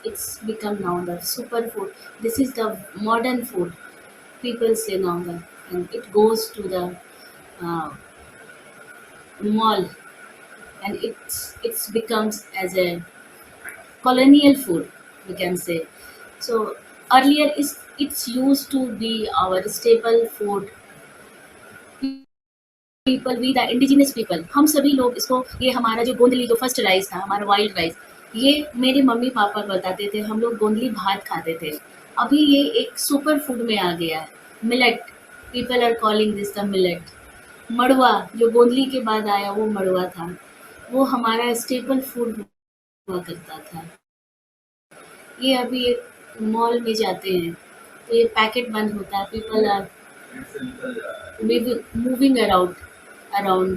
it's become now the super food. This is the modern food. People say now that, and it goes to the uh, mall, and it's becomes as a colonial food we can say. So earlier it's used to be our staple food. People we the indigenous people, हम सभी लोग इसको, ये हमारा जो गोंदली जो first rice था हमारा वाइल्ड राइस, ये मेरे मम्मी पापा बताते थे, हम लोग गोंदली भात खाते थे। अभी ये एक सुपर फूड में आ गया है, millet, people are calling this the millet. मड़वा जो गोंदली के बाद आया वो मड़वा था, वो हमारा स्टेपल फूड हुआ करता था। ये अभी एक मॉल में जाते हैं तो ये पैकेट बंद होता है, people are moving around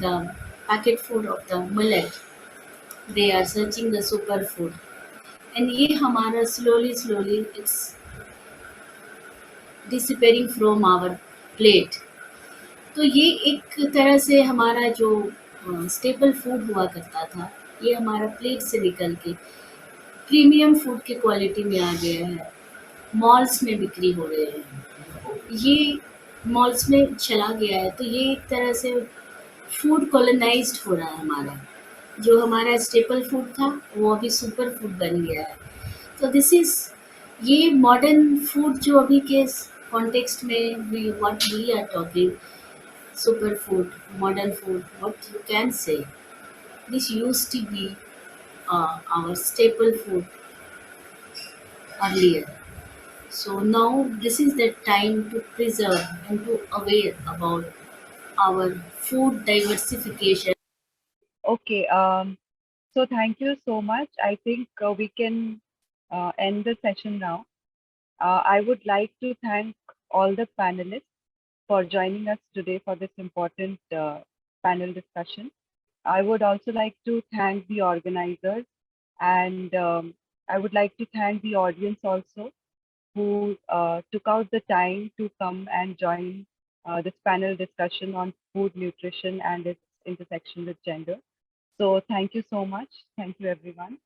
the packet food of the millet. They are searching the super food, and ये हमारा slowly it's disappearing from our plate. तो ये एक तरह से हमारा जो स्टेपल फूड हुआ करता था, ये हमारा प्लेट से निकल के प्रीमियम फूड की क्वालिटी में आ गया है, मॉल्स में बिक्री हो रहे हैं, ये मॉल्स में चला गया है। तो ये एक तरह से फूड कॉलोनाइज्ड हो रहा है हमारा, जो हमारा स्टेपल फूड था वो अभी सुपर फूड बन गया है। तो दिस इज ये मॉडर्न फूड जो अभी के कॉन्टेक्स्ट में what we are talking, super food, modern food, what you can say, this used to be our staple food earlier. So now this is the time to preserve and to aware about our food diversification. Okay. So thank you so much. I think we can end the session now. I would like to thank all the panelists for joining us today for this important panel discussion. I would also like to thank the organizers, and I would like to thank the audience also who took out the time to come and join this panel discussion on food nutrition and its intersection with gender. So thank you so much. Thank you, everyone.